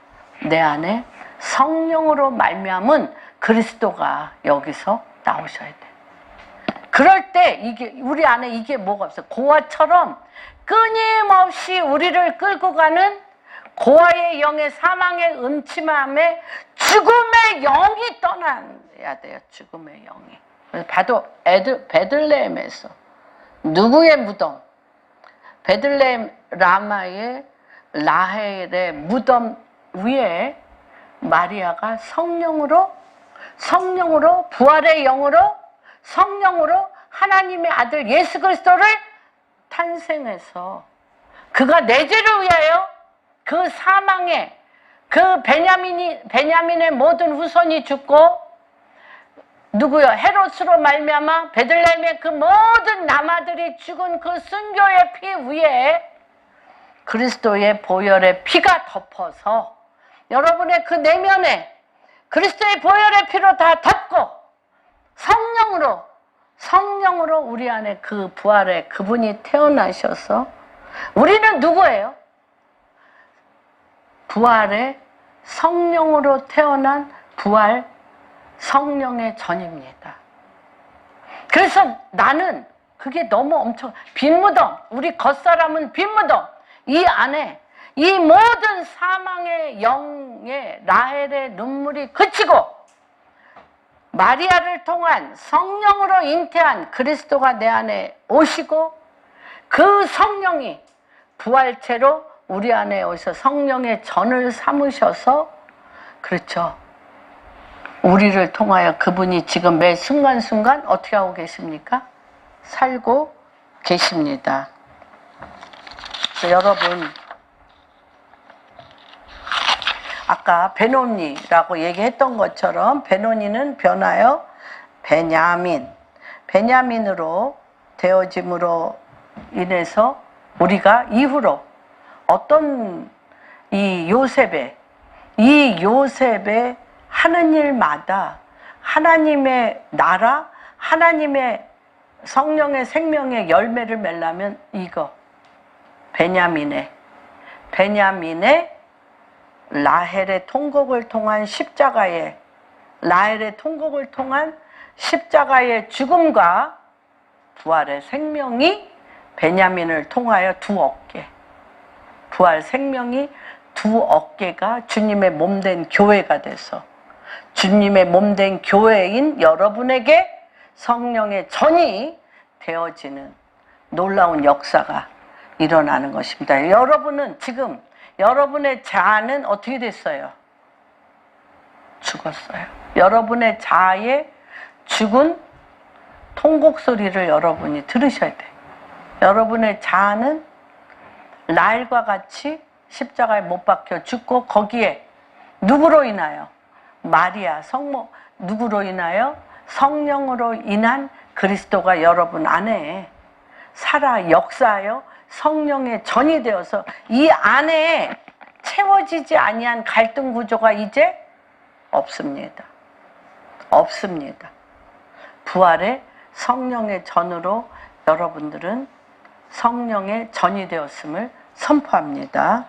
내 안에 성령으로 말미암은 그리스도가 여기서 나오셔야 돼. 그럴 때 우리 안에 이게 뭐가 없어? 고아처럼 끊임없이 우리를 끌고 가는 고아의 영의 사망의 음침함에 죽음의 영이 떠나야 돼요. 죽음의 영이. 그래서 봐도 베들레헴에서 누구의 무덤? 베들레헴 라마의 라헬의 무덤 위에 마리아가 성령으로 부활의 영으로 성령으로 하나님의 아들 예수 그리스도를 탄생해서 그가 내 죄를 위하여 그 사망에 그 베냐민의 모든 후손이 죽고 누구요? 헤롯으로 말미암아 베들레헴의 그 모든 남아들이 죽은 그 순교의 피 위에 그리스도의 보혈의 피가 덮어서 여러분의 그 내면에 그리스도의 보혈의 피로 다 덮고 성령으로 우리 안에 그 부활의 그분이 태어나셔서 우리는 누구예요? 부활의 성령으로 태어난 부활 성령의 전입니다. 그래서 나는 그게 너무 엄청 빈무덤, 우리 겉사람은 빈무덤, 이 안에 이 모든 사망의 영의 라헬의 눈물이 그치고 마리아를 통한 성령으로 잉태한 그리스도가 내 안에 오시고 그 성령이 부활체로 우리 안에 오셔서 성령의 전을 삼으셔서 그렇죠. 우리를 통하여 그분이 지금 매 순간순간 어떻게 하고 계십니까? 살고 계십니다. 여러분, 아까 베노니라고 얘기했던 것처럼 베노니는 변하여 베냐민으로 되어짐으로 인해서 우리가 이후로 어떤 이 요셉의 하는 일마다 하나님의 나라, 하나님의 성령의 생명의 열매를 맺려면 이거 베냐민의 라헬의 통곡을 통한 라헬의 통곡을 통한 십자가의 죽음과 부활의 생명이 베냐민을 통하여 두 어깨, 부활 생명이 두 어깨가 주님의 몸된 교회가 돼서 주님의 몸된 교회인 여러분에게 성령의 전이 되어지는 놀라운 역사가 일어나는 것입니다. 여러분은 지금 여러분의 자아는 어떻게 됐어요? 죽었어요. 여러분의 자아의 죽은 통곡 소리를 여러분이 들으셔야 돼요. 여러분의 자아는 라헬과 같이 십자가에 못 박혀 죽고 거기에 누구로 인하여? 마리아 성모 누구로 인하여? 성령으로 인한 그리스도가 여러분 안에 살아 역사하여 성령의 전이 되어서 이 안에 채워지지 아니한 갈등 구조가 이제 없습니다. 없습니다. 부활의 성령의 전으로 여러분들은 성령의 전이 되었음을 선포합니다.